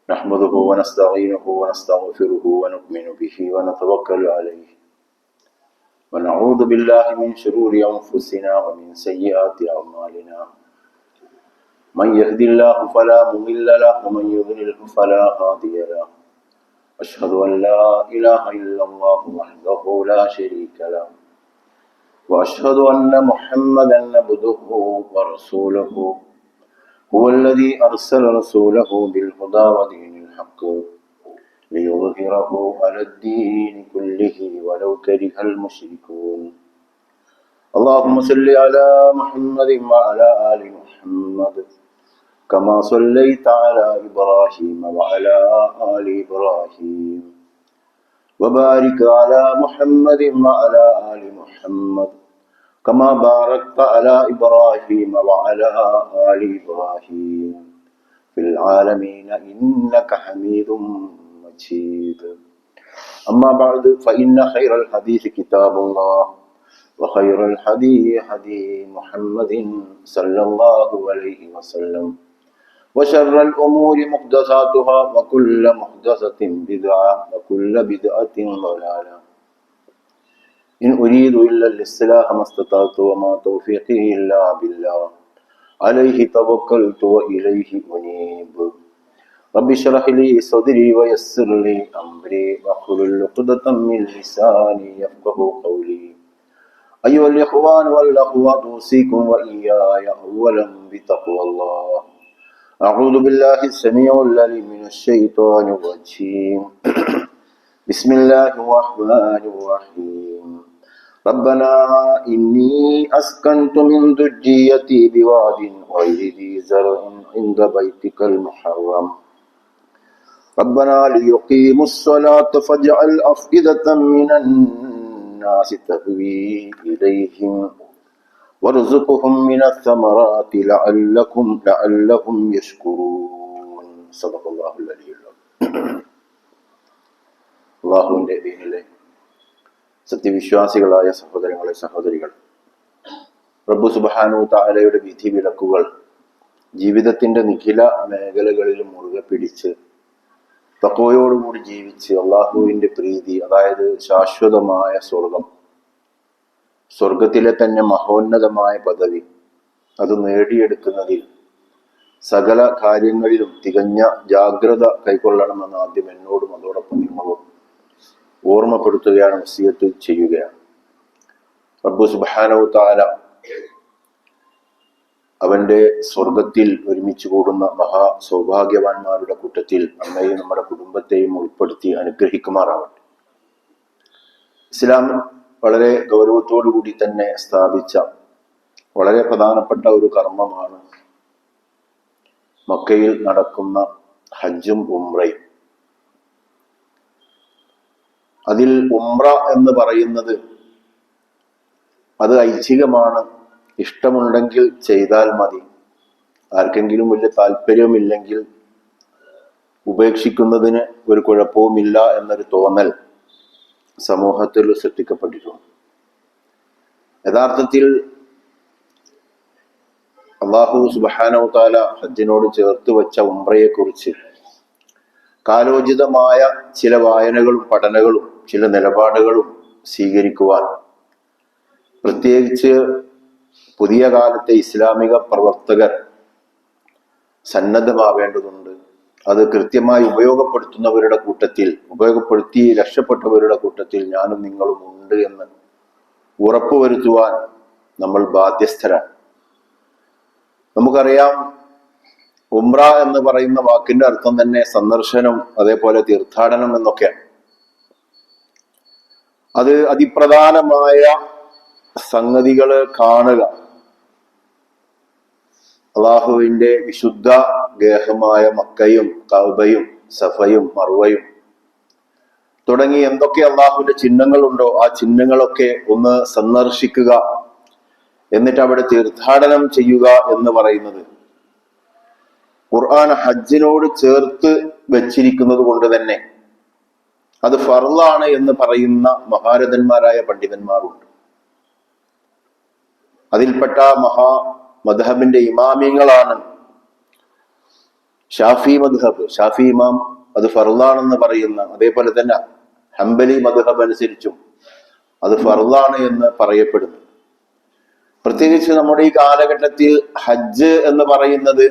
نحمده ونستعينه ونستغفره ونؤمن به ونتوكل عليه ونعوذ بالله من شرور أنفسنا ومن سيئات أعمالنا من يهد الله فلا مضل له ومن يضلل فلا هادي له أشهد أن لا إله إلا الله وحده لا شريك له وأشهد أن محمدا عبده ورسوله هو الذي أرسل رسوله بالهدى ودين الحق ليظهره على الدين كله ولو كره المشركون اللهم صل على محمد وعلى آل محمد كما صليت على إبراهيم وعلى آل إبراهيم وبارك على محمد وعلى آل محمد كما باركت على إبراهيم وعلى آل إبراهيم في العالمين إنك حميد مجيد أما بعد فإن خير الحديث كتاب الله وخير الهدي هدي محمد صلى الله عليه وسلم وشر الأمور محدثاتها وكل محدثة بدعة وكل بدعة ضلالة إن أريد إلا الإصلاح ما استطعت وما توفيقي إلا بالله عليه توكلت وإليه أنيب رب اشرح لي صدري ويسر لي أمري واحلل عقدة من لساني يفقهوا قولي أيها الإخوان والأخوات أوصيكم وإياي أولا بتقوى الله أعوذ بالله السميع العليم من الشيطان الرجيم بسم الله الرحمن الرحيم ربنا إني أسكنت من ذريتي بواد غير ذي زرع عند بيتك المحرم ربنا ليقيموا الصلاة فاجعل أفئدة من الناس تهوي إليهم وارزقهم من الثمرات لعلهم يشكرون صدق الله العلي العظيم അല്ലാഹുവിന്റെ ദീനിലെ സത്യവിശ്വാസികളായ സഹോദരങ്ങളെ സഹോദരികൾ, റബ്ബ് സുബ്ഹാനഹു തആലയുടെ വിധി വിലക്കുകൾ ജീവിതത്തിന്റെ നിഖില മേഖലകളിലും മുറുകെ പിടിച്ച് തഖ്വയോടുകൂടി ജീവിച്ച് അള്ളാഹുവിന്റെ പ്രീതി, അതായത് ശാശ്വതമായ സ്വർഗത്തിലെ തന്നെ മഹോന്നതമായ പദവി, അത് നേടിയെടുക്കുന്നതിൽ സകല കാര്യങ്ങളിലും തികഞ്ഞ ജാഗ്രത കൈക്കൊള്ളണമെന്ന് ആദ്യം എന്നോടും അതോടൊപ്പം നിങ്ങളോടും ഓർമ്മപ്പെടുത്തുകയാണ്, വസിയത്ത് ചെയ്യുകയാണ്. റബ്ബ് സുബ്ഹാനഹു തആല അവന്റെ സ്വർഗത്തിൽ ഒരുമിച്ച് കൂടുന്ന മഹാ സൗഭാഗ്യവാന്മാരുടെ കൂട്ടത്തിൽ നമ്മയും നമ്മുടെ കുടുംബത്തെയും ഉൾപ്പെടുത്തി അനുഗ്രഹിക്കുമാറാവട്ടെ. ഇസ്ലാം വളരെ ഗൗരവത്തോടു കൂടി തന്നെ സ്ഥാപിച്ച വളരെ പ്രധാനപ്പെട്ട ഒരു കർമ്മമാണ് മക്കയിൽ നടക്കുന്ന ഹജ്ജും ഉംറയും. അതിൽ ഉംറ എന്ന് പറയുന്നത് അത് ഐച്ഛികമാണ്, ഇഷ്ടമുണ്ടെങ്കിൽ ചെയ്താൽ മതി, ആർക്കെങ്കിലും വലിയ താല്പര്യമില്ലെങ്കിൽ ഉപേക്ഷിക്കുന്നതിന് ഒരു കുഴപ്പവുമില്ല എന്നൊരു തോന്നൽ സമൂഹത്തിൽ സൃഷ്ടിക്കപ്പെട്ടിട്ടുണ്ട്. യഥാർത്ഥത്തിൽ അല്ലാഹു സുബ്ഹാനഹു തആല ഹജ്ജിനോട് ചേർത്ത് വെച്ച ഉംറയെക്കുറിച്ച് കാലോചിതമായ ചില വായനകളും പഠനങ്ങളും ചില നിലപാടുകളും സ്വീകരിക്കുവാൻ പ്രത്യേകിച്ച് പുതിയ കാലത്തെ ഇസ്ലാമിക പ്രവർത്തകർ സന്നദ്ധമാവേണ്ടതുണ്ട്. അത് കൃത്യമായി ഉപയോഗപ്പെടുത്തി രക്ഷപ്പെട്ടവരുടെ കൂട്ടത്തിൽ ഞാനും നിങ്ങളും ഉണ്ട് എന്ന് ഉറപ്പുവരുത്തുവാൻ നമ്മൾ ബാധ്യസ്ഥരാണ്. നമുക്കറിയാം, ഉംറ എന്ന് പറയുന്ന വാക്കിന്റെ അർത്ഥം തന്നെ സന്ദർശനം, അതേപോലെ തീർത്ഥാടനം എന്നൊക്കെയാണ്. അത് അതിപ്രധാനമായ സംഗതികള് കാണുക, അള്ളാഹുവിന്റെ വിശുദ്ധ ഗേഹമായ മക്കയും കഅബയും സഫയും മർവയും തുടങ്ങി എന്തൊക്കെ അള്ളാഹുവിന്റെ ചിഹ്നങ്ങളുണ്ടോ ആ ചിഹ്നങ്ങളൊക്കെ ഒന്ന് സന്ദർശിക്കുക, എന്നിട്ട് അവിടെ തീർത്ഥാടനം ചെയ്യുക എന്ന് പറയുന്നത് ഖുർആൻ ഹജ്ജിനോട് ചേർത്ത് വെച്ചിരിക്കുന്നത് കൊണ്ട് തന്നെ അത് ഫർളാണ് എന്ന് പറയുന്ന മഹാരഥന്മാരായ പണ്ഡിതന്മാരുണ്ട്. അതിൽപ്പെട്ട മദ്ഹബിന്റെ ഇമാമിങ്ങളാണ് ഷാഫി മദ്ഹബ്, ഷാഫി ഇമാം അത് ഫർളാണെന്ന് പറയുന്ന, അതേപോലെ തന്നെ ഹംബലി മദ്ഹബ് അനുസരിച്ചും അത് ഫർളാണ് എന്ന് പറയപ്പെടുന്നു. പ്രത്യേകിച്ച് നമ്മുടെ ഈ കാലഘട്ടത്തിൽ ഹജ്ജ് എന്ന് പറയുന്നത്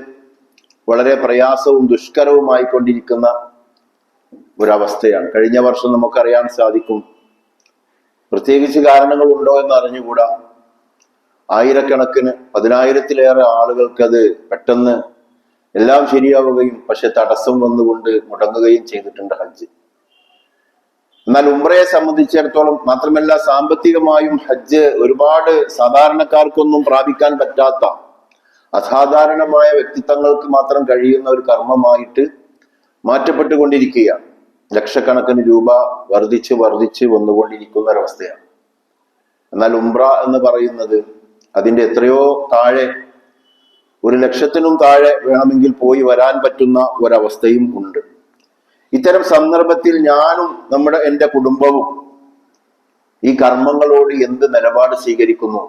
വളരെ പ്രയാസവും ദുഷ്കരവുമായി കൊണ്ടിരിക്കുന്ന ഒരവസ്ഥയാണ്. കഴിഞ്ഞ വർഷം നമുക്കറിയാൻ സാധിക്കും, പ്രത്യേകിച്ച് കാരണങ്ങൾ ഉണ്ടോ എന്ന് അറിഞ്ഞുകൂടാ, ആയിരക്കണക്കിന് 10,000-ലേറെ ആളുകൾക്ക് അത് പെട്ടെന്ന് എല്ലാം ശരിയാവുകയും പക്ഷെ തടസ്സം വന്നുകൊണ്ട് മുടങ്ങുകയും ചെയ്തിട്ടുണ്ട് ഹജ്ജ്. എന്നാൽ ഉംറയെ സംബന്ധിച്ചിടത്തോളം മാത്രമല്ല, സാമ്പത്തികമായും ഹജ്ജ് ഒരുപാട് സാധാരണക്കാർക്കൊന്നും പ്രാപിക്കാൻ പറ്റാത്ത അസാധാരണമായ വ്യക്തിത്വങ്ങൾക്ക് മാത്രം കഴിയുന്ന ഒരു കർമ്മമായിട്ട് മാറ്റപ്പെട്ടുകൊണ്ടിരിക്കുകയാണ്. ലക്ഷക്കണക്കിന് രൂപ വർദ്ധിച്ച് വന്നുകൊണ്ടിരിക്കുന്ന ഒരവസ്ഥയാണ്. എന്നാൽ ഉംറ എന്ന് പറയുന്നത് അതിന്റെ എത്രയോ താഴെ, 1,00,000-നും താഴെ വേണമെങ്കിൽ പോയി വരാൻ പറ്റുന്ന ഒരവസ്ഥയും ഉണ്ട്. ഇത്തരം സന്ദർഭത്തിൽ ഞാനും എൻ്റെ കുടുംബവും ഈ കർമ്മങ്ങളോട് എന്ത് നിലപാട് സ്വീകരിക്കുന്നു,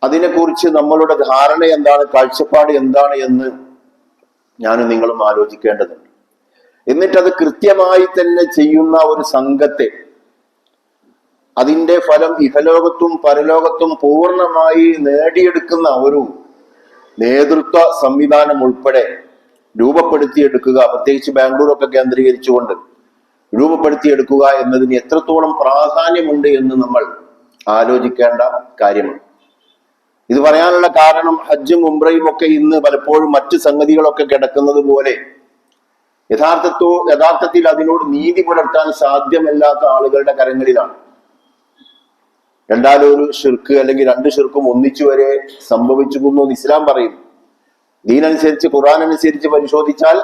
അതിനെക്കുറിച്ച് നമ്മളുടെ ധാരണ എന്താണ്, കാഴ്ചപ്പാട് എന്താണ് എന്ന് ഞാനും നിങ്ങളും ആലോചിക്കേണ്ടതുണ്ട്. എന്നിട്ടത് കൃത്യമായി തന്നെ ചെയ്യുന്ന ഒരു സംഘത്തെ, അതിന്റെ ഫലം ഇഹലോകത്തും പരലോകത്തും പൂർണ്ണമായി നേടിയെടുക്കുന്ന ഒരു നേതൃത്വ സംവിധാനം ഉൾപ്പെടെ രൂപപ്പെടുത്തിയെടുക്കുക, പ്രത്യേകിച്ച് ബാംഗ്ലൂരൊക്കെ കേന്ദ്രീകരിച്ചുകൊണ്ട് രൂപപ്പെടുത്തിയെടുക്കുക എന്നതിന് എത്രത്തോളം പ്രാധാന്യമുണ്ട് എന്ന് നമ്മൾ ആലോചിക്കേണ്ട കാര്യമാണ്. ഇത് പറയാനുള്ള കാരണം, ഹജ്ജും ഉംറയും ഒക്കെ ഇന്ന് പലപ്പോഴും മറ്റു സംഗതികളൊക്കെ കിടക്കുന്നത് പോലെ യഥാർത്ഥത്തിൽ അതിനോട് നീതി പുലർത്താൻ സാധ്യമല്ലാത്ത ആളുകളുടെ കരങ്ങളിലാണ്. രണ്ടാലൊരു ഷിർക്ക് അല്ലെങ്കിൽ 2 ഷിർക്കും ഒന്നിച്ചു വരെ സംഭവിച്ചിരുന്നു എന്ന് ഇസ്ലാം പറയുന്നു. ദീനനുസരിച്ച്, ഖുർആൻ അനുസരിച്ച് പരിശോധിച്ചാൽ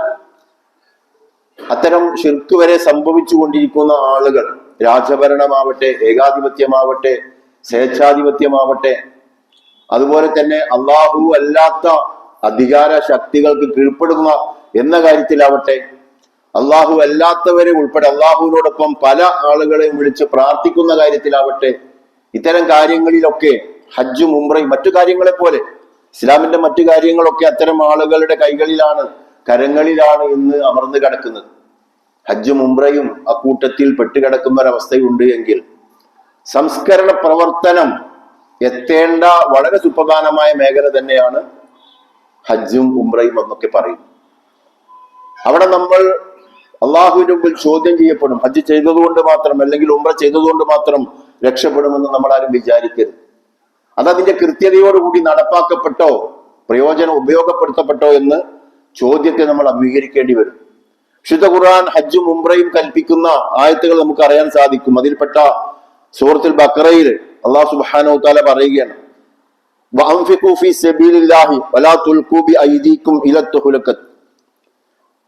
അത്തരം ഷിർക്ക് വരെ സംഭവിച്ചു കൊണ്ടിരിക്കുന്ന ആളുകൾ, രാജഭരണമാവട്ടെ, ഏകാധിപത്യമാവട്ടെ, സ്വേച്ഛാധിപത്യമാവട്ടെ, അതുപോലെ തന്നെ അള്ളാഹു അല്ലാത്ത അധികാര ശക്തികൾക്ക് കീഴ്പ്പെടുക എന്ന കാര്യത്തിലാവട്ടെ, അള്ളാഹു അല്ലാത്തവരെ ഉൾപ്പെടെ അള്ളാഹുവിനോടൊപ്പം പല ആളുകളെയും വിളിച്ച് പ്രാർത്ഥിക്കുന്ന കാര്യത്തിലാവട്ടെ, ഇത്തരം കാര്യങ്ങളിലൊക്കെ ഹജ്ജും ഉംറയും മറ്റു കാര്യങ്ങളെ പോലെ ഇസ്ലാമിന്റെ മറ്റു കാര്യങ്ങളൊക്കെ അത്തരം ആളുകളുടെ കൈകളിലാണ്, കരങ്ങളിലാണ് ഇന്ന് അമർന്നു കിടക്കുന്നത്. ഹജ്ജും ഉംറയും അക്കൂട്ടത്തിൽ പെട്ടുകിടക്കുന്ന ഒരവസ്ഥയുണ്ട് എങ്കിൽ സംസ്കരണ പ്രവർത്തനം എത്തേണ്ട വളരെ സുപ്രധാനമായ മേഖല തന്നെയാണ് ഹജ്ജും ഉംറയും എന്നൊക്കെ പറയും. അവിടെ നമ്മൾ അള്ളാഹുവിന്റെ മുമ്പിൽ ചോദ്യം ചെയ്യപ്പെടും. ഹജ്ജ് ചെയ്തതുകൊണ്ട് മാത്രം അല്ലെങ്കിൽ ഉംറ ചെയ്തതുകൊണ്ട് മാത്രം രക്ഷപ്പെടുമെന്ന് നമ്മൾ ആരും വിചാരിക്കരുത്. അതതിന്റെ കൃത്യതയോടുകൂടി നടപ്പാക്കപ്പെട്ടോ പ്രയോജനം ഉപയോഗപ്പെടുത്തപ്പെട്ടോ എന്ന് ചോദ്യത്തെ നമ്മൾ അംഗീകരിക്കേണ്ടി വരും. വിശുദ്ധ ഖുർആൻ ഹജ്ജും ഉംറയും കൽപ്പിക്കുന്ന ആയത്തുകൾ നമുക്ക് അറിയാൻ സാധിക്കും. അതിൽപ്പെട്ട സൂറത്തുൽ ബഖറയിൽ അല്ലാഹു സുബ്ഹാനഹു വ തആല പറയുകയാണ്, വഅൻഫിഖൂ ഫീ സബീലില്ലാഹി വലാ തുൽഖൂ ബിഅയ്ദീകും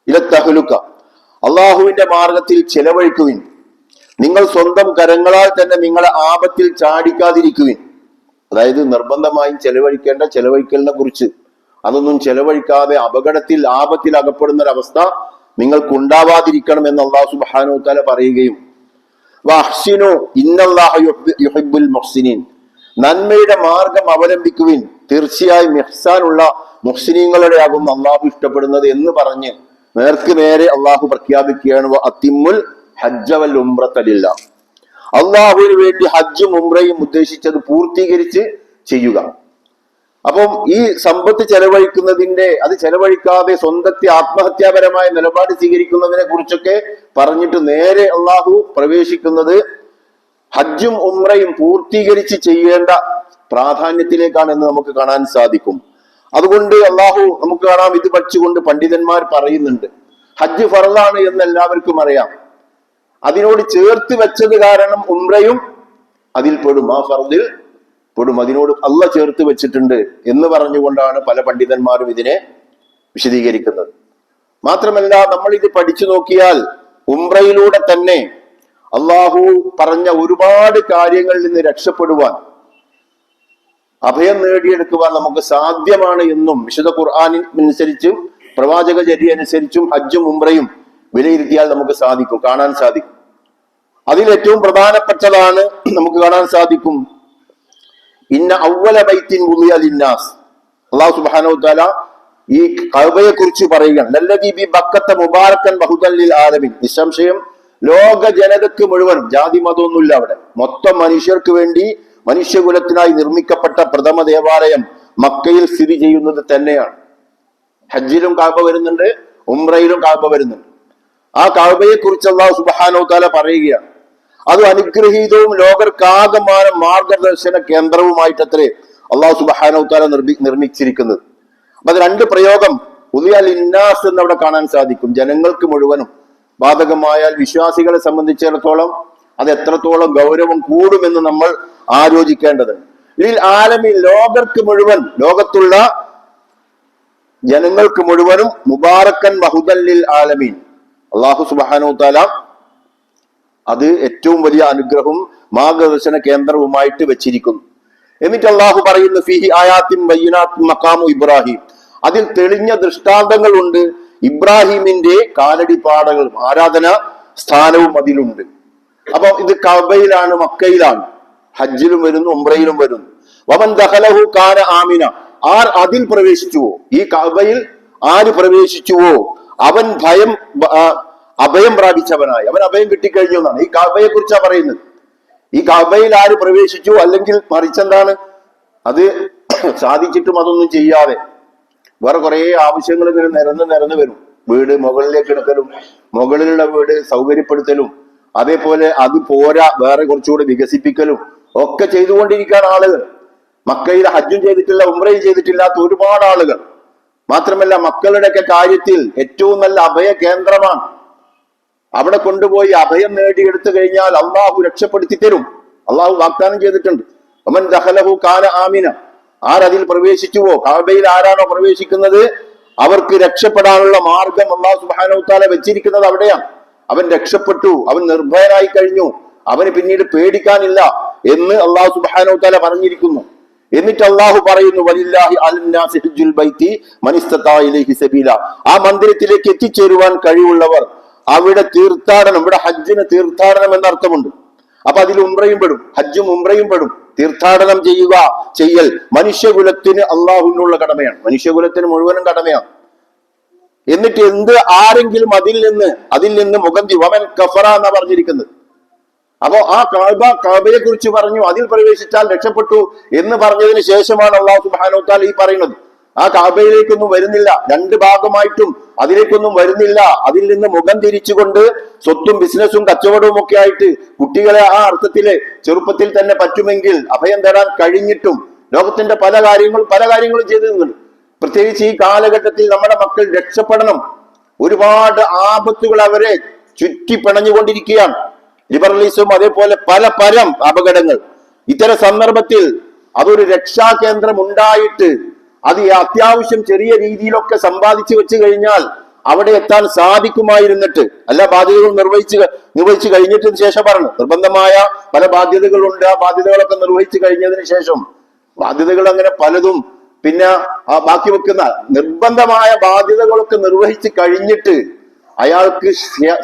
ഇലത്തഹ്ലുക. അള്ളാഹുവിന്റെ മാർഗത്തിൽ ചെലവഴിക്കുവിൻ, നിങ്ങൾ സ്വന്തം കരങ്ങളാൽ തന്നെ നിങ്ങളെ ആപത്തിൽ ചാടിക്കാതിരിക്കുവിൻ. അതായത് നിർബന്ധമായും ചെലവഴിക്കേണ്ട ചെലവഴിക്കലിനെ കുറിച്ച്, അതൊന്നും ചെലവഴിക്കാതെ ആപത്തിൽ അകപ്പെടുന്ന ഒരവസ്ഥ നിങ്ങൾക്കുണ്ടാവാതിരിക്കണം എന്ന് അല്ലാഹു സുബ്ഹാനഹു വ തആല പറയുകയും, വഅഹ്സിനു ഇന്നല്ലാഹ യുഹിബ്ബുൽ മുഹ്സിനീൻ, നന്മയുടെ മാർഗം അവലംബിക്കുവിൻ, തീർച്ചയായും ഇഹ്സാനുള്ള മുഹ്സിനീങ്ങളുടെ ആകും അള്ളാഹു ഇഷ്ടപ്പെടുന്നത് എന്ന് പറഞ്ഞ് നേർക്ക് നേരെ അള്ളാഹു പ്രഖ്യാപിക്കുകയാണ്, വഅത്തിമ്മുൽ ഹജ്ജ വൽ ഉംറത ലില്ലാഹ്. അള്ളാഹുവിന് വേണ്ടി ഹജ്ജും ഉംറയും ഉദ്ദേശിച്ചത് പൂർത്തീകരിച്ച് ചെയ്യുക. അപ്പം ഈ സമ്പത്ത് ചെലവഴിക്കുന്നതിന്റെ, അത് ചെലവഴിക്കാതെ സ്വന്തത്തെ ആത്മഹത്യാപരമായ നിലപാട് സ്വീകരിക്കുന്നതിനെ കുറിച്ചൊക്കെ പറഞ്ഞിട്ട് നേരെ അള്ളാഹു പ്രവേശിക്കുന്നത് ഹജ്ജും ഉംറയും പൂർത്തീകരിച്ച് ചെയ്യേണ്ട പ്രാധാന്യത്തിലേക്കാണെന്ന് നമുക്ക് കാണാൻ സാധിക്കും. അതുകൊണ്ട് അള്ളാഹു നമുക്ക് കാണാം, ഇത് പഠിച്ചുകൊണ്ട് പണ്ഡിതന്മാർ പറയുന്നുണ്ട്, ഹജ്ജ് ഫർളാണ് എന്ന് എല്ലാവർക്കും അറിയാം. അതിനോട് ചേർത്ത് വെച്ചത് കാരണം ഉംറയും അതിൽ പെടും, ആ ഫർദിൽ പെടും, അതിനോട് അള്ളാഹ് ചേർത്ത് വെച്ചിട്ടുണ്ട് എന്ന് പറഞ്ഞുകൊണ്ടാണ് പല പണ്ഡിതന്മാരും ഇതിനെ വിശദീകരിക്കുന്നത്. മാത്രമല്ല, നമ്മൾ ഇത് പഠിച്ചു നോക്കിയാൽ ഉംറയിലൂടെ തന്നെ അള്ളാഹു പറഞ്ഞ ഒരുപാട് കാര്യങ്ങളിൽ നിന്ന് രക്ഷപ്പെടുവാൻ, അഭയം നേടിയെടുക്കുവാൻ നമുക്ക് സാധ്യമാണ് എന്നും വിശുദ്ധ ഖുർആനിനനുസരിച്ചും പ്രവാചക ചര്യ അനുസരിച്ചും ഹജ്ജും ഉംറയും വിലയിരുത്തിയാൽ നമുക്ക് കാണാൻ സാധിക്കും. അതിൽ ഏറ്റവും പ്രധാനപ്പെട്ടതാണ് നമുക്ക് കാണാൻ സാധിക്കും, ഇന്ന അവ്വല ബൈത്തിൻ വുളിയ ലിന്നാസ്. അല്ലാഹു സുബ്ഹാനഹു വ തആല ഈ കഅബയെ കുറിച്ച് പറയുകയാണ്. ലല്ലദീ ബി ബക്കത്ത മുബാറക്കൻ വഹുദൻ ലിൽ ആലമീൻ. നിസ്സംശയം ലോക ജനതയ്ക്ക് മുഴുവനും, ജാതി മതമൊന്നുമില്ല അവിടെ, മൊത്തം മനുഷ്യർക്ക് വേണ്ടി മനുഷ്യകുലത്തിനായി നിർമ്മിക്കപ്പെട്ട പ്രഥമ ദേവാലയം മക്കയിൽ സ്ഥിതി ചെയ്യുന്നത് തന്നെയാണ്. ഹജ്ജിലും കഅബ വരുന്നുണ്ട്, ഉംറയിലും കഅബ വരുന്നുണ്ട്. ആ കഅബയെ കുറിച്ച് അല്ലാഹു സുബ്ഹാനഹു തആല പറയുകയാണ്, അത് അനുഗ്രഹീതവും ലോകർക്കാകമാനം മാർഗദർശന കേന്ദ്രവുമായിട്ടത്രേ അല്ലാഹു സുബ്ഹാനഹു തആല നിർമ്മിച്ചിരിക്കുന്നത്. അപ്പൊ അത് രണ്ട് പ്രയോഗം ഉദിയൽ ഇന്നാസ് എന്നവിടെ കാണാൻ സാധിക്കും. ജനങ്ങൾക്ക് മുഴുവനും ബാധകമായാൽ വിശ്വാസികളെ സംബന്ധിച്ചിടത്തോളം അത് എത്രത്തോളം ഗൗരവം കൂടുമെന്ന് നമ്മൾ ആലോചിക്കേണ്ടതുണ്ട്. ഇതിൽ ആലമീൻ, ലോകർക്ക് മുഴുവൻ, ലോകത്തുള്ള ജനങ്ങൾക്ക് മുഴുവനും മുബാറക്കൻ വഹുദൻ ലിൽ ആലമീൻ, അല്ലാഹു സുബ്ഹാനഹു തആല അത് ഏറ്റവും വലിയ അനുഗ്രഹവും മാർഗദർശന കേന്ദ്രവുമായിട്ട് വെച്ചിരിക്കുന്നു. എന്നിട്ട് അള്ളാഹു പറയുന്നു, ഫീഹി ആയാത്തിൻ ബയ്യിനാത്തിൻ മഖാമു ഇബ്രാഹിം, അതിൽ തെളിഞ്ഞ ദൃഷ്ടാന്തങ്ങൾ ഉണ്ട്, ഇബ്രാഹിമിന്റെ കാലടിപ്പാടകളും ആരാധന സ്ഥാനവും അതിലുണ്ട്. അപ്പൊ ഇത് കഅബയിലാണ്, മക്കയിലാണ്, ഹജ്ജിലും വരുന്നു, ഉംറയിലും വരുന്നു. വമൻ ദഖലഹു കാന ആമിന, ആർ അതിൽ പ്രവേശിച്ചുവോ, ഈ കഅബയിൽ ആര് പ്രവേശിച്ചുവോ അവൻ അഭയം പ്രാപിച്ചവനായി, അവൻ അഭയം കിട്ടിക്കഴിഞ്ഞു എന്നാണ് ഈ കഅബയെ കുറിച്ചാ പറയുന്നത്. ഈ കഅബയിൽ ആര് പ്രവേശിച്ചു, അല്ലെങ്കിൽ മറിച്ചെന്താണ്, അത് സാധിച്ചിട്ടും അതൊന്നും ചെയ്യാതെ വേറെ കുറെ ആവശ്യങ്ങൾ ഇങ്ങനെ നിരന്ന് വരും. വീട് മുകളിലേക്ക് എടുക്കലും, മുകളിലുള്ള വീട് സൗകര്യപ്പെടുത്തലും, അതേപോലെ അത് പോരാ വേറെ കുറച്ചുകൂടി വികസിപ്പിക്കലും ഒക്കെ ചെയ്തുകൊണ്ടിരിക്കുകയാണ് ആളുകൾ. മക്കയിൽ ഹജ്ജും ചെയ്തിട്ടില്ല, ഉംറയും ചെയ്തിട്ടില്ലാത്ത ഒരുപാട് ആളുകൾ. മാത്രമല്ല മക്കളുടെയൊക്കെ കാര്യത്തിൽ ഏറ്റവും നല്ല അഭയ കേന്ദ്രമാണ്. അവിടെ കൊണ്ടുപോയി അഭയം നേടിയെടുത്തു കഴിഞ്ഞാൽ അള്ളാഹു രക്ഷപ്പെടുത്തി തരും. അള്ളാഹു വാഗ്ദാനം ചെയ്തിട്ടുണ്ട്, ഒമൻ ദഖലഹു കാന ആമിന, ആരതിൽ പ്രവേശിച്ചുവോ, കഅബയിൽ ആരാണോ പ്രവേശിക്കുന്നത് അവർക്ക് രക്ഷപ്പെടാനുള്ള മാർഗം അല്ലാഹു സുബ്ഹാനഹു തആല വെച്ചിരിക്കുന്നത് അവിടെയാണ്. അവൻ രക്ഷപ്പെട്ടു, അവൻ നിർഭയനായി കഴിഞ്ഞു, അവന് പിന്നീട് പേടിക്കാനില്ല എന്ന് അല്ലാഹു സുബ്ഹാനഹു തആല പറഞ്ഞിരിക്കുന്നു. എന്നിട്ട് അള്ളാഹു പറയുന്നു, വലില്ലാഹി അലന്നാസി ഹജ്ജുൽ ബൈത്തി മൻ ഇസ്തതാഅ ഇലൈഹി സബീല, ആ മന്ദിരത്തിലേക്ക് എത്തിച്ചേരുവാൻ കഴിവുള്ളവർ അവിടെ തീർത്ഥാടനം, ഇവിടെ ഹജ്ജിന് തീർത്ഥാടനം എന്ന അർത്ഥമുണ്ട്. അപ്പൊ അതിൽ ഉംറയും പെടും, ഹജ്ജും ഉംറയും പെടും. തീർത്ഥാടനം ചെയ്യൽ മനുഷ്യകുലത്തിന് അള്ളാഹുവിനുള്ള കടമയാണ്, മനുഷ്യകുലത്തിന് മുഴുവനും കടമയാണ്. എന്നിട്ട് ആരെങ്കിലും അതിൽ നിന്ന് മുഖന്തി വമൻ കഫറ എന്നാ പറഞ്ഞിരിക്കുന്നത്. അപ്പോ ആ കഅബയെ കുറിച്ച് പറഞ്ഞു, അതിൽ പ്രവേശിച്ചാൽ രക്ഷപ്പെട്ടു എന്ന് പറഞ്ഞതിന് ശേഷമാണ് അല്ലാഹു സുബ്ഹാനഹു വ തആല ഈ പറയുന്നത്. ആ കഅബയിലേക്കൊന്നും വരുന്നില്ല, രണ്ട് ഭാഗമായിട്ടും അതിലേക്കൊന്നും വരുന്നില്ല. അതിൽ നിന്ന് മുഖം തിരിച്ചുകൊണ്ട് സ്വത്തും ബിസിനസ്സും കച്ചവടവും ഒക്കെ ആയിട്ട് കുട്ടികളെ ആ അർത്ഥത്തില് ചെറുപ്പത്തിൽ തന്നെ പറ്റുമെങ്കിൽ അഭയം തരാൻ കഴിഞ്ഞിട്ടും ലോകത്തിന്റെ പല കാര്യങ്ങളും ചെയ്തിരുന്നുണ്ട്. പ്രത്യേകിച്ച് ഈ കാലഘട്ടത്തിൽ നമ്മുടെ മക്കൾ രക്ഷപ്പെടണം. ഒരുപാട് ആപത്തുകൾ അവരെ ചുറ്റി പിണഞ്ഞുകൊണ്ടിരിക്കുകയാണ്. ലിബറലിസം, അതേപോലെ പല അപകടങ്ങൾ. ഇത്തരം സന്ദർഭത്തിൽ അതൊരു രക്ഷാകേന്ദ്രം ഉണ്ടായിട്ട് അത് അത്യാവശ്യം ചെറിയ രീതിയിലൊക്കെ സമ്പാദിച്ചു വെച്ച് കഴിഞ്ഞാൽ അവിടെ എത്താൻ സാധിക്കുമായിരുന്നിട്ട്, അല്ല ബാധ്യതകൾ നിർവഹിച്ചു കഴിഞ്ഞിട്ടിന് ശേഷം പറഞ്ഞു, നിർബന്ധമായ പല ബാധ്യതകളുണ്ട്. ആ ബാധ്യതകളൊക്കെ നിർവഹിച്ചു കഴിഞ്ഞതിന് ശേഷം ബാധ്യതകൾ അങ്ങനെ പലതും പിന്നെ ബാക്കി വെക്കുന്ന നിർബന്ധമായ ബാധ്യതകളൊക്കെ നിർവഹിച്ചു കഴിഞ്ഞിട്ട് അയാൾക്ക്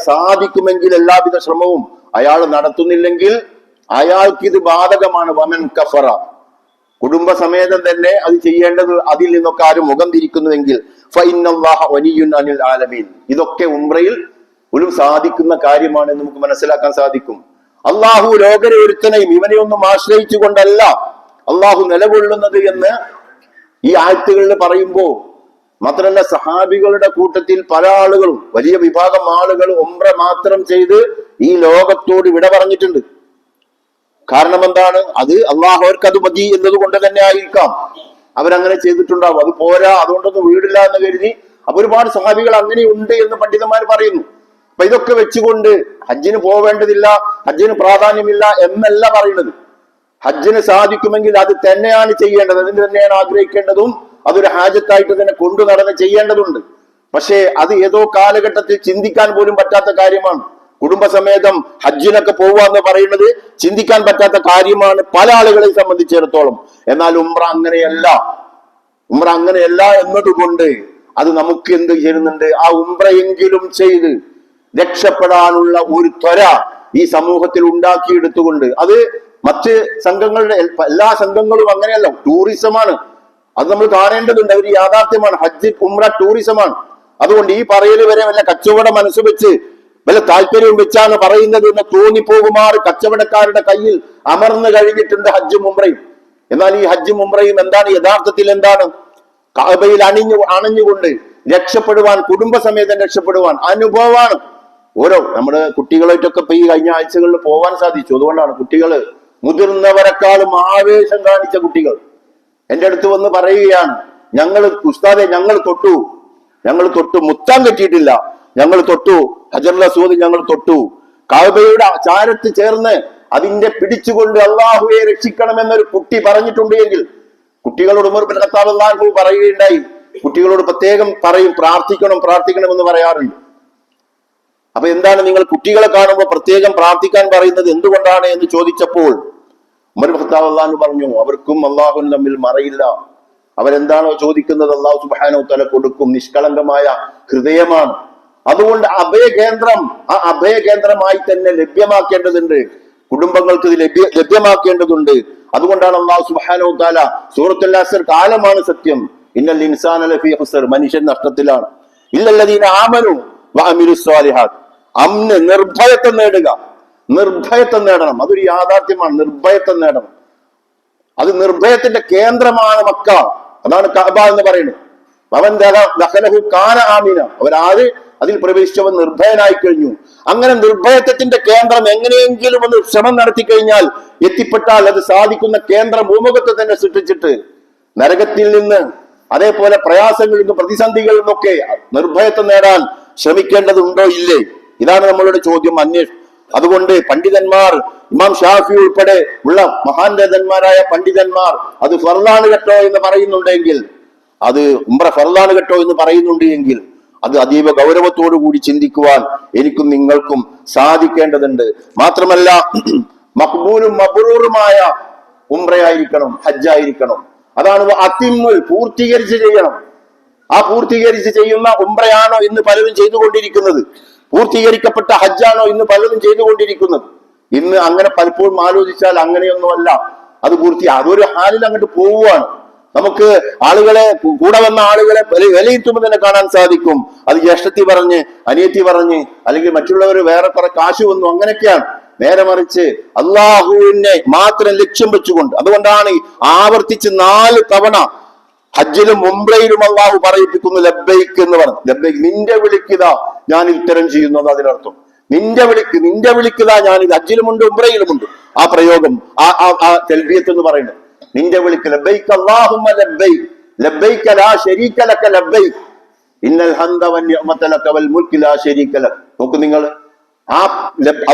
സാധിക്കുമെങ്കിൽ എല്ലാവിധ ശ്രമവും അയാൾ നടത്തുന്നില്ലെങ്കിൽ അയാൾക്ക് ഇത് ബാധകമാണ്. വമൻ കഫറ, കുടുംബസമേതം തന്നെ അത് ചെയ്യേണ്ടത്, അതിൽ നിന്നൊക്കെ ആരും മുഖം തിരിക്കുന്നുവെങ്കിൽ ഫഇന്നല്ലാഹ വലിയ്യുൻ അനിൽ ആലമീൻ. ഇതൊക്കെ ഉംറയിൽ ഒരു സാധിക്കുന്ന കാര്യമാണെന്ന് നമുക്ക് മനസ്സിലാക്കാൻ സാധിക്കും. അള്ളാഹു ലോകരെ ഒരുത്തനെയും ഇവനെ ഒന്നും ആശ്രയിച്ചു കൊണ്ടല്ല അള്ളാഹു നിലകൊള്ളുന്നത് എന്ന് ഈ ആയത്തുകളിൽ പറയുമ്പോൾ, മാത്രമല്ല സഹാബികളുടെ കൂട്ടത്തിൽ പല ആളുകളും, വലിയ വിഭാഗം ആളുകൾ ഉംറ മാത്രം ചെയ്ത് ഈ ലോകത്തോട് വിട പറഞ്ഞിട്ടുണ്ട്. കാരണം എന്താണ്? അത് അള്ളാഹു അവർക്ക് അത് മതി എന്നതുകൊണ്ട് തന്നെ ആയിരിക്കാം അവരങ്ങനെ ചെയ്തിട്ടുണ്ടാവും. അത് പോരാ, അതുകൊണ്ടൊന്നും വീടില്ല എന്ന് കരുതി. അപ്പൊ ഒരുപാട് സഹാബികൾ അങ്ങനെയുണ്ട് എന്ന് പണ്ഡിതന്മാർ പറയുന്നു. അപ്പൊ ഇതൊക്കെ വെച്ചുകൊണ്ട് ഹജ്ജിന് പോവേണ്ടതില്ല, ഹജ്ജിന് പ്രാധാന്യമില്ല എന്നല്ല പറയുന്നത്. ഹജ്ജിന് സാധിക്കുമെങ്കിൽ അത് തന്നെയാണ് ചെയ്യേണ്ടത്, അതിന് തന്നെയാണ് ആഗ്രഹിക്കേണ്ടതും, അതൊരു ഹാജത്തായിട്ട് തന്നെ കൊണ്ടു നടന്ന് ചെയ്യേണ്ടതുണ്ട്. പക്ഷേ അത് ഏതോ കാലഘട്ടത്തിൽ ചിന്തിക്കാൻ പോലും പറ്റാത്ത കാര്യമാണ്. കുടുംബസമേതം ഹജ്ജിനൊക്കെ പോവുക എന്ന് പറയുന്നത് ചിന്തിക്കാൻ പറ്റാത്ത കാര്യമാണ് പല ആളുകളെ സംബന്ധിച്ചിടത്തോളം. എന്നാൽ ഉംറ അങ്ങനെയല്ല എന്നതുകൊണ്ട് അത് നമുക്ക് എന്ത് ചെയ്യുന്നുണ്ട്? ആ ഉംറയെങ്കിലും ചെയ്ത് രക്ഷപ്പെടാനുള്ള ഒരു ത്വര ഈ സമൂഹത്തിൽ ഉണ്ടാക്കിയെടുത്തുകൊണ്ട്, അത് മറ്റ് സംഘങ്ങളുടെ എല്ലാ സംഘങ്ങളും അങ്ങനെയല്ല, ടൂറിസമാണ്. അത് നമ്മൾ കാണേണ്ടതുണ്ട്. ഒരു യാഥാർത്ഥ്യമാണ്. ഹജ്ജ് ഉംറ ടൂറിസമാണ്. അതുകൊണ്ട് ഈ പറയൽ വരെ വല്ല കച്ചവട മനസ്സ് വെച്ച് വല്ല താല്പര്യവും വെച്ചാണ് പറയുന്നത് എന്ന് തോന്നിപ്പോകുമാറ് കച്ചവടക്കാരുടെ കയ്യിൽ അമർന്നു കഴിഞ്ഞിട്ടുണ്ട് ഹജ്ജും ഉംറയും. എന്നാൽ ഈ ഹജ്ജും ഉംറയും എന്താണ് യഥാർത്ഥത്തിൽ? എന്താണ്? കഅബയിൽ അണഞ്ഞുകൊണ്ട് രക്ഷപ്പെടുവാൻ, കുടുംബസമേതം രക്ഷപ്പെടുവാൻ അനുഭവമാണ്. ഓരോ നമ്മുടെ കുട്ടികളായിട്ടൊക്കെ ഇപ്പൊ ഈ കഴിഞ്ഞ ആഴ്ചകളിൽ പോവാൻ സാധിച്ചു. അതുകൊണ്ടാണ് കുട്ടികള് മുതിർന്നവരെക്കാളും ആവേശം കാണിച്ച കുട്ടികൾ എന്റെ അടുത്ത് വന്ന് പറയുകയാണ്, ഉസ്താദെ ഞങ്ങൾ തൊട്ടു, മുത്താൻ പറ്റിയിട്ടില്ല, ഞങ്ങൾ തൊട്ടു, ഹജറുൽ അസ്വദ് ഞങ്ങൾ തൊട്ടു, കഅബയുടെ ചാരത്ത് ചേർന്ന് അതിന്റെ പിടിച്ചുകൊണ്ട് അള്ളാഹുവെ രക്ഷിക്കണമെന്നൊരു കുട്ടി പറഞ്ഞിട്ടുണ്ട് എങ്കിൽ കുട്ടികളോട് ഉമർ ബിൻ ഖത്താബ് റളിയല്ലാഹു അൻഹു പറയുകയുണ്ടായി, കുട്ടികളോട് പ്രത്യേകം പറയും പ്രാർത്ഥിക്കണമെന്ന് പറയാറുണ്ട്. അപ്പൊ എന്താണ് നിങ്ങൾ കുട്ടികളെ കാണുമ്പോൾ പ്രത്യേകം പ്രാർത്ഥിക്കാൻ പറയുന്നത് എന്തുകൊണ്ടാണ് എന്ന് ചോദിച്ചപ്പോൾ ഉമർ ബിൻ ഖത്താബ് റളിയല്ലാഹു അൻഹു പറഞ്ഞു, അവർക്കും അള്ളാഹുവിനും തമ്മിൽ മറയില്ല. അവരെന്താണോ ചോദിക്കുന്നത് അള്ളാഹു സുബ്ഹാനഹു തആല കൊടുക്കും. നിഷ്കളങ്കമായ ഹൃദയമാണ്. അതുകൊണ്ട് ആ അഭയകേന്ദ്രമായി തന്നെ ലഭ്യമാക്കേണ്ടതുണ്ട്. കുടുംബങ്ങൾക്ക് ഇത് ലഭ്യമാക്കേണ്ടതുണ്ട്. അതുകൊണ്ടാണ് അള്ളാഹു സുബ്ഹാനഹു തആല സൂറത്തുൽ അസ്ർ, കാലമാണ് സത്യം, ഇന്നൽ ഇൻസാന ലഫീ ഖുസ്ർ, മനുഷ്യൻ നഷ്ടത്തിലാണ്, ഇല്ലല്ലദീന ആമനു വഅമിലുസ് സ്വാലിഹാത്ത്. നിർഭയത്വം നേടണം. അതൊരു യാഥാർത്ഥ്യമാണ്. നിർഭയത്വം നേടണം. അത് നിർഭയത്തിന്റെ കേന്ദ്രമാണ് മക്ക. അതാണ് കഅബ എന്ന് പറയുന്നത്. അവൻ ദഖലഹു കാന ആമിന, അവരാര് അതിൽ പ്രവേശിച്ചവൻ നിർഭയനായി കഴിഞ്ഞു. അങ്ങനെ നിർഭയത്വത്തിന്റെ കേന്ദ്രം എങ്ങനെയെങ്കിലും ഒന്ന് ശ്രമം നടത്തി കഴിഞ്ഞാൽ, എത്തിപ്പെട്ടാൽ അത് സാധിക്കുന്ന കേന്ദ്രം ഭൂമുഖത്തെ തന്നെ സൃഷ്ടിച്ചിട്ട് നരകത്തിൽ നിന്ന്, അതേപോലെ പ്രയാസങ്ങളിൽ നിന്നും പ്രതിസന്ധികളിൽ നിന്നൊക്കെ നിർഭയത്വം നേടാൻ ശ്രമിക്കേണ്ടതുണ്ടോ ഇല്ലേ? ഇതാണ് നമ്മളുടെ ചോദ്യം, അന്വേഷണം. അതുകൊണ്ട് പണ്ഡിതന്മാർ, ഇമാം ഷാഫി ഉൾപ്പെടെ ഉള്ള മഹാന്മാരായ പണ്ഡിതന്മാർ അത് ഫർളാണ് കേട്ടോ എന്ന് പറയുന്നുണ്ടെങ്കിൽ, അത് ഉംറ ഫർളാണ് കേട്ടോ എന്ന് പറയുന്നുണ്ട് എങ്കിൽ അത് അതീവ ഗൗരവത്തോടു കൂടി ചിന്തിക്കുവാൻ എനിക്കും നിങ്ങൾക്കും സാധിക്കേണ്ടതുണ്ട്. മാത്രമല്ല, മഖ്ബൂലും മബ്റൂറുമായ ഉംറയായിരിക്കണം, ഹജ്ജായിരിക്കണം. അതാണ് അതിമുൽ, പൂർത്തീകരിച്ച് ചെയ്യണം. ആ പൂർത്തീകരിച്ച് ചെയ്യുന്ന ഉംറയാണോ ഇന്ന് പലരും ചെയ്തുകൊണ്ടിരിക്കുന്നത്? പൂർത്തീകരിക്കപ്പെട്ട ഹജ്ജാണോ ഇന്ന് പലരും ചെയ്തുകൊണ്ടിരിക്കുന്നത്? ഇന്ന് അങ്ങനെ പലപ്പോഴും ആലോചിച്ചാൽ അങ്ങനെയൊന്നുമല്ല. അത് അതൊരു ഹാലിൽ അങ്ങോട്ട് പോവുകയാണ്. നമുക്ക് ആളുകളെ, കൂടെ വന്ന ആളുകളെ വിലയിരുത്തുമ്പോൾ തന്നെ കാണാൻ സാധിക്കും. അത് ജ്യേഷ്ഠത്തി പറഞ്ഞ്, അനിയത്തി പറഞ്ഞ്, അല്ലെങ്കിൽ മറ്റുള്ളവർ വേറെ കുറെ കാശ് വന്നു, അങ്ങനെയൊക്കെയാണ്. നേരെ മറിച്ച് അള്ളാഹുവിനെ മാത്രം ലക്ഷ്യം വെച്ചുകൊണ്ട്, അതുകൊണ്ടാണ് ആവർത്തിച്ച് 4 തവണ ഹജ്ജിലും ഉംറയിലും അള്ളാഹു പറയിപ്പിക്കുന്നു ലബ്ബൈക്ക് എന്ന് പറഞ്ഞു. ലബ്ബൈക്ക്, നിന്റെ വിളിക്കുതാ ഞാൻ ഉത്തരം ചെയ്യുന്നത്. അതിനർത്ഥം നിന്റെ വിളിക്കുതാ ഞാൻ. ഇത് ഹജ്ജിലുമുണ്ട് ഉംറയിലുമുണ്ട് ആ പ്രയോഗം, ആ തൽബിയത്ത് എന്ന് പറയുന്നത്. നിന്റെ വിളിക്ക് ലബ്ബൈക്ക് അല്ലാഹുമ്മ ലബ്ബൈക്ക്, ലബ്ബൈക ലാ ശരീക ലക ലബ്ബൈക്ക്, ഇന്നൽ ഹംദ വന്നിഅമത ലക വൽ മുൽക്ക് ലാ ശരീക ലക. നോക്കൂ നിങ്ങൾ, ആ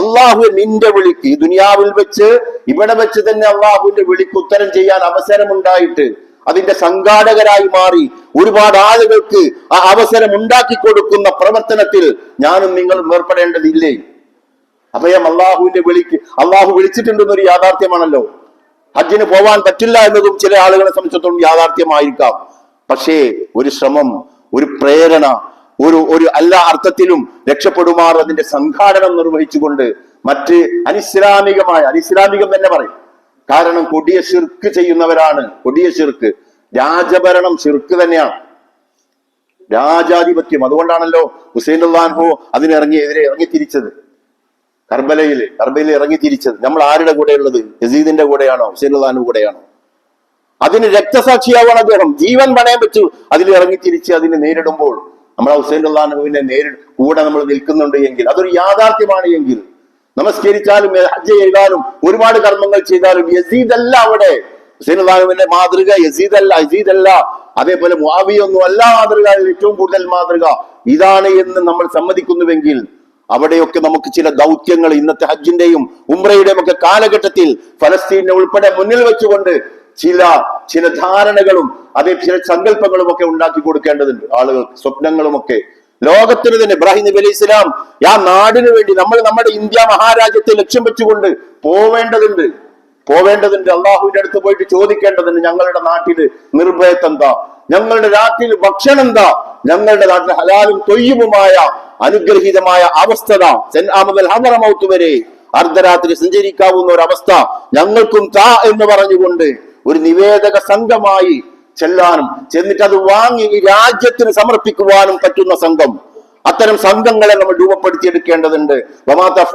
അള്ളാഹു നിന്റെ വിളിക്ക്, ഈ ദുനിയാവിൽ വെച്ച് ഇവിടെ വെച്ച് തന്നെ അള്ളാഹുവിന്റെ വിളിക്ക് ഉത്തരം ചെയ്യാൻ അവസരമുണ്ടായിട്ട് അതിന്റെ സംഘാടകരായി മാറി ഒരുപാട് ആളുകൾക്ക് ആ അവസരം ഉണ്ടാക്കി കൊടുക്കുന്ന പ്രവർത്തനത്തിൽ ഞാനും നിങ്ങളും ഏർപ്പെടേണ്ടതില്ലേ? അഭയം അള്ളാഹുവിന്റെ വിളിക്ക്, അള്ളാഹു വിളിച്ചിട്ടുണ്ടെന്നൊരു യാഥാർത്ഥ്യമാണല്ലോ. ഹജ്ജിന് പോവാൻ പറ്റില്ല എന്നതും ചില ആളുകളെ സംബന്ധിച്ചിടത്തോളം യാഥാർത്ഥ്യമായിരിക്കാം. പക്ഷേ ഒരു ശ്രമം, ഒരു പ്രേരണ, ഒരു എല്ലാ അർത്ഥത്തിലും രക്ഷപ്പെടുമാർ അതിന്റെ സംഘാടനം നിർവഹിച്ചുകൊണ്ട് മറ്റ് അനിസ്ലാമികം തന്നെ പറയും. കാരണം കൊടിയ ശിർക്ക് ചെയ്യുന്നവരാണ്. കൊടിയ ശിർക്ക്, രാജഭരണം ശിർക്ക് തന്നെയാണ്, രാജാധിപത്യം. അതുകൊണ്ടാണല്ലോ ഹുസൈൻ റളിയല്ലാഹു അൻഹു അതിനെതിരെ ഇറങ്ങി തിരിച്ചത്. കർബലയിൽ ഇറങ്ങി തിരിച്ചത്. നമ്മൾ ആരുടെ കൂടെയുള്ളത്? യസീദിന്റെ കൂടെയാണോ? ഹുസൈൻ റളിയല്ലാഹു അൻഹു കൂടെയാണോ? അതിന് രക്തസാക്ഷിയാവാൻ അദ്ദേഹം ജീവൻ പണയം വെച്ചു അതിൽ ഇറങ്ങി തിരിച്ച് അതിനെ നേരിടുമ്പോൾ നമ്മൾ ഹുസൈൻ റളിയല്ലാഹു അൻഹുവിനെ കൂടെ നമ്മൾ നിൽക്കുന്നുണ്ട് എങ്കിൽ, അതൊരു യാഥാർത്ഥ്യമാണ് എങ്കിൽ, നമസ്കരിച്ചാലും ഹജ്ജ് ചെയ്താലും ഒരുപാട് കർമ്മങ്ങൾ ചെയ്താലും യസീദല്ല അവിടെ. ഹുസൈൻ റളിയല്ലാഹു അൻഹുവിന്റെ മാതൃക യസീദല്ല. അതേപോലെ മുആവിയൊന്നും അല്ല മാതൃക. ഏറ്റവും കൂടുതൽ മാതൃക ഇതാണ് എന്ന് നമ്മൾ സമ്മതിക്കുന്നുവെങ്കിൽ അവിടെയൊക്കെ നമുക്ക് ചില ദൗത്യങ്ങൾ ഇന്നത്തെ ഹജ്ജിന്റെയും ഉംറയുടെയും ഒക്കെ കാലഘട്ടത്തിൽ ഫലസ്തീനെ ഉൾപ്പെടെ മുന്നിൽ വെച്ചുകൊണ്ട് ചില ധാരണകളും അതേ ചില സങ്കല്പങ്ങളും ഒക്കെ ഉണ്ടാക്കി കൊടുക്കേണ്ടതുണ്ട് ആളുകൾക്ക്, സ്വപ്നങ്ങളുമൊക്കെ. ലോകത്തിന് തന്നെ ഇബ്രാഹിം നബി അലൈഹി ഇസ്ലാം ആ നാടിനു വേണ്ടി നമ്മൾ നമ്മുടെ ഇന്ത്യ മഹാരാജ്യത്തെ ലക്ഷ്യം വെച്ചുകൊണ്ട് പോവേണ്ടതുണ്ട്. അള്ളാഹുവിന്റെ അടുത്ത് പോയിട്ട് ചോദിക്കേണ്ടതുണ്ട്, ഞങ്ങളുടെ നാട്ടില് നിർഭയത്വം എന്താ, ഞങ്ങളുടെ നാട്ടിൽ ഭക്ഷണം എന്താ, ഞങ്ങളുടെ നാട്ടിൽ ഹലാലും തൊയ്യുമുമായ അനുഗ്രഹീതമായ അവസ്ഥ ഹദറമൗത്ത് വരെ അർദ്ധരാത്രി സഞ്ചരിക്കാവുന്ന ഒരു അവസ്ഥ ഞങ്ങൾക്കും താ എന്ന് പറഞ്ഞുകൊണ്ട് ഒരു നിവേദക സംഘമായി ചെല്ലാനും ചെന്നിട്ട് അത് വാങ്ങി ഈ രാജ്യത്തിന് സമർപ്പിക്കുവാനും പറ്റുന്ന സംഘം, അത്തരം സംഘങ്ങളെ നമ്മൾ രൂപപ്പെടുത്തിയെടുക്കേണ്ടതുണ്ട്. അള്ളാഹു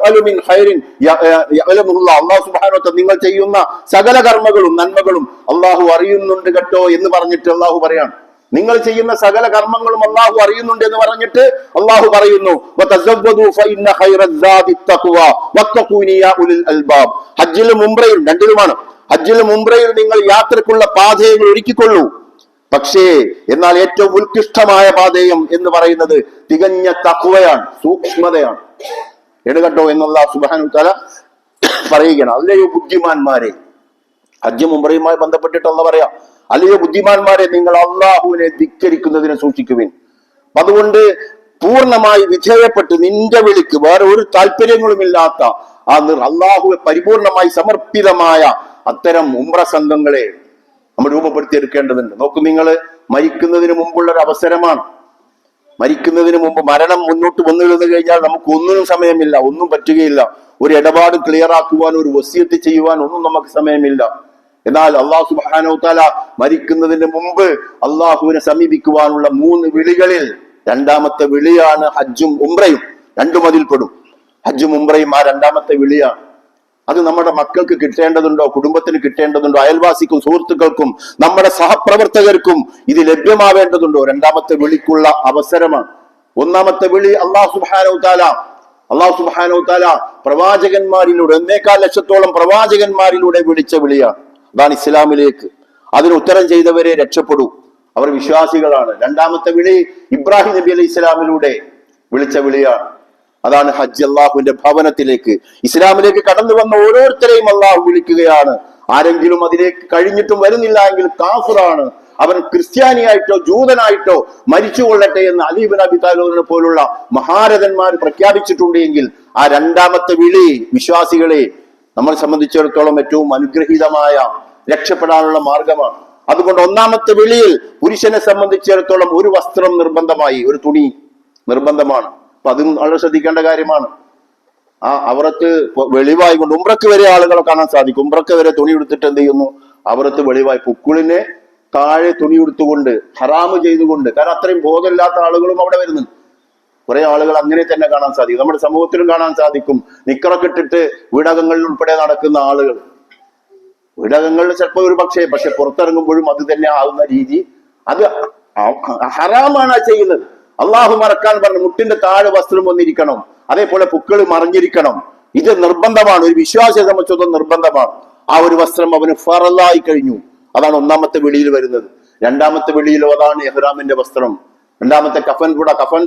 സുബ്ഹാനഹു വ തആല നിങ്ങൾ ചെയ്യുന്ന സകല കർമ്മങ്ങളും നന്മകളും അള്ളാഹു അറിയുന്നുണ്ട് കേട്ടോ എന്ന് പറഞ്ഞിട്ട് അള്ളാഹു പറയാണ്. നിങ്ങൾ ചെയ്യുന്ന സകല കർമ്മങ്ങളും അള്ളാഹു അറിയുന്നുണ്ട് എന്ന് പറഞ്ഞിട്ട് അള്ളാഹു പറയുന്നു, ഹജ്ജിലും ഉംറയിലും രണ്ടിലുമാണ്. ഹജ്ജിലും ഉംറയിലും നിങ്ങൾ യാത്രക്കുള്ള പാതകൾ ഒരുക്കിക്കൊള്ളൂ. പക്ഷേ എന്നാൽ ഏറ്റവും ഉത്കൃഷ്ടമായ പാതയം എന്ന് പറയുന്നത് തികഞ്ഞ തഖ്വയാണ്, സൂക്ഷ്മതയാണ്. എടുകട്ടോ എന്നുള്ള സുബ്ഹാനഹു വ തആല പറയുകയാണ്. അല്ലയോ ബുദ്ധിമാന്മാരെ, ഹജ്ജും ഉംറയുമായി ബന്ധപ്പെട്ടിട്ട് അല്ലാഹു പറയാം, അല്ലയോ ബുദ്ധിമാന്മാരെ, നിങ്ങൾ അള്ളാഹുവിനെ ധിക്കരിക്കുന്നതിനെ സൂക്ഷിക്കുവിൻ. അതുകൊണ്ട് പൂർണ്ണമായി വിധേയപ്പെട്ട് നിന്റെ വിളിക്ക് വേറെ ഒരു താല്പര്യങ്ങളുമില്ലാത്ത ആ അള്ളാഹുവെ പരിപൂർണമായി സമർപ്പിതമായ അത്തരം ഉംറ സംഘങ്ങളെ നമ്മൾ രൂപപ്പെടുത്തിയെടുക്കേണ്ടതുണ്ട്. നോക്കൂ, നിങ്ങൾ മരിക്കുന്നതിന് മുമ്പുള്ള ഒരു അവസരമാണ്. മരിക്കുന്നതിന് മുമ്പ് മരണം മുന്നോട്ട് വന്നു കഴിഞ്ഞാൽ നമുക്ക് ഒന്നിനും സമയമില്ല, ഒന്നും പറ്റുകയില്ല. ഒരു ഇടപാട് ക്ലിയർ ആക്കുവാൻ, ഒരു വസിയത്ത് ചെയ്യുവാൻ ഒന്നും നമുക്ക് സമയമില്ല. എന്നാൽ അള്ളാഹു സുബ്ഹാനഹു വ തആല മരിക്കുന്നതിന് മുമ്പ് അള്ളാഹുവിനെ സമീപിക്കുവാനുള്ള 3 വിളികളിൽ രണ്ടാമത്തെ വിളിയാണ് ഹജ്ജും ഉംറയും. രണ്ടും അതിൽപ്പെടും. ഹജ്ജും ഉംറയും ആ രണ്ടാമത്തെ വിളിയാണ്. അത് നമ്മുടെ മക്കൾക്ക് കിട്ടേണ്ടതുണ്ടോ, കുടുംബത്തിന് കിട്ടേണ്ടതുണ്ടോ, അയൽവാസിക്കും സുഹൃത്തുക്കൾക്കും നമ്മുടെ സഹപ്രവർത്തകർക്കും ഇത് ലഭ്യമാവേണ്ടതുണ്ടോ? രണ്ടാമത്തെ വിളിക്കുള്ള അവസരമാണ്. ഒന്നാമത്തെ വിളി അള്ളാഹു സുബ്ഹാനഹു വ തആല പ്രവാചകന്മാരിലൂടെ 1.25 ലക്ഷത്തോളം പ്രവാചകന്മാരിലൂടെ വിളിച്ച വിളിയാണ്. അതാണ് ഇസ്ലാമിലേക്ക്. അതിന് ഉത്തരം ചെയ്തവരെ രക്ഷപ്പെടൂ, അവർ വിശ്വാസികളാണ്. രണ്ടാമത്തെ വിളി ഇബ്രാഹിം നബി അലൈഹി ഇസ്ലാമിലൂടെ വിളിച്ച വിളിയാണ്. അതാണ് ഹജ്ജ്. അള്ളാഹുവിന്റെ ഭവനത്തിലേക്ക്, ഇസ്ലാമിലേക്ക് കടന്നു വന്ന ഓരോരുത്തരെയും അള്ളാഹു വിളിക്കുകയാണ്. ആരെങ്കിലും അതിലേക്ക് കഴിഞ്ഞിട്ടും വരുന്നില്ല എങ്കിൽ കാഫിറാണ്, അവൻ ക്രിസ്ത്യാനിയായിട്ടോ ജൂതനായിട്ടോ മരിച്ചുകൊള്ളട്ടെ എന്ന് അലി ഇബ്നു അബി താലിബിനെ പോലുള്ള മഹാരഥന്മാർ പ്രഖ്യാപിച്ചിട്ടുണ്ട് എങ്കിൽ ആ രണ്ടാമത്തെ വിളി വിശ്വാസികളെ നമ്മളെ സംബന്ധിച്ചിടത്തോളം ഏറ്റവും അനുഗ്രഹീതമായ രക്ഷപ്പെടാനുള്ള മാർഗമാണ്. അതുകൊണ്ട് ഒന്നാമത്തെ വിളിയിൽ പുരുഷനെ സംബന്ധിച്ചിടത്തോളം ഒരു വസ്ത്രം നിർബന്ധമായി, ഒരു തുണി നിർബന്ധമാണ്. അപ്പൊ അതും വളരെ ശ്രദ്ധിക്കേണ്ട കാര്യമാണ്. ആ അവറത്ത് വെളിവായി കൊണ്ട് ഉംറക്ക് വരെ ആളുകളെ കാണാൻ സാധിക്കും. ഉംറക്ക് വരെ തുണി എടുത്തിട്ട് എന്ത് ചെയ്യുന്നു? അവറത്ത് വെളിവായി പുക്കിളിനെ താഴെ തുണി എടുത്തുകൊണ്ട് ഹറാമ് ചെയ്തുകൊണ്ട്, കാരണം അത്രയും ബോധമില്ലാത്ത ആളുകളും അവിടെ വരുന്നുണ്ട്. കുറെ ആളുകൾ അങ്ങനെ തന്നെ കാണാൻ സാധിക്കും. നമ്മുടെ സമൂഹത്തിലും കാണാൻ സാധിക്കും. നിക്കറൊക്കെ ഇട്ടിട്ട് വീടകങ്ങളിൽ ഉൾപ്പെടെ നടക്കുന്ന ആളുകൾ. വീടകങ്ങളിൽ ചിലപ്പോൾ ഒരു പക്ഷെ പുറത്തിറങ്ങുമ്പോഴും അത് തന്നെ ആവുന്ന രീതി, അത് ഹറാമാണ് ചെയ്യുന്നത്. അള്ളാഹു മറക്കാൻ പറഞ്ഞു മുട്ടിന്റെ താഴെ വസ്ത്രം വന്നിരിക്കണം, അതേപോലെ പുക്കള് മറിഞ്ഞിരിക്കണം. ഇത് നിർബന്ധമാണ്, ഒരു വിശ്വാസിയെ സംബന്ധിച്ചിടത്തോളം നിർബന്ധമാണ്. ആ ഒരു വസ്ത്രം അവന് ഫറലായി കഴിഞ്ഞു. അതാണ് ഒന്നാമത്തെ വിളിയിൽ വരുന്നത്. രണ്ടാമത്തെ വിളിയിലോ അതാണ് ഇഹ്റാമിന്റെ വസ്ത്രം. രണ്ടാമത്തെ കഫൻ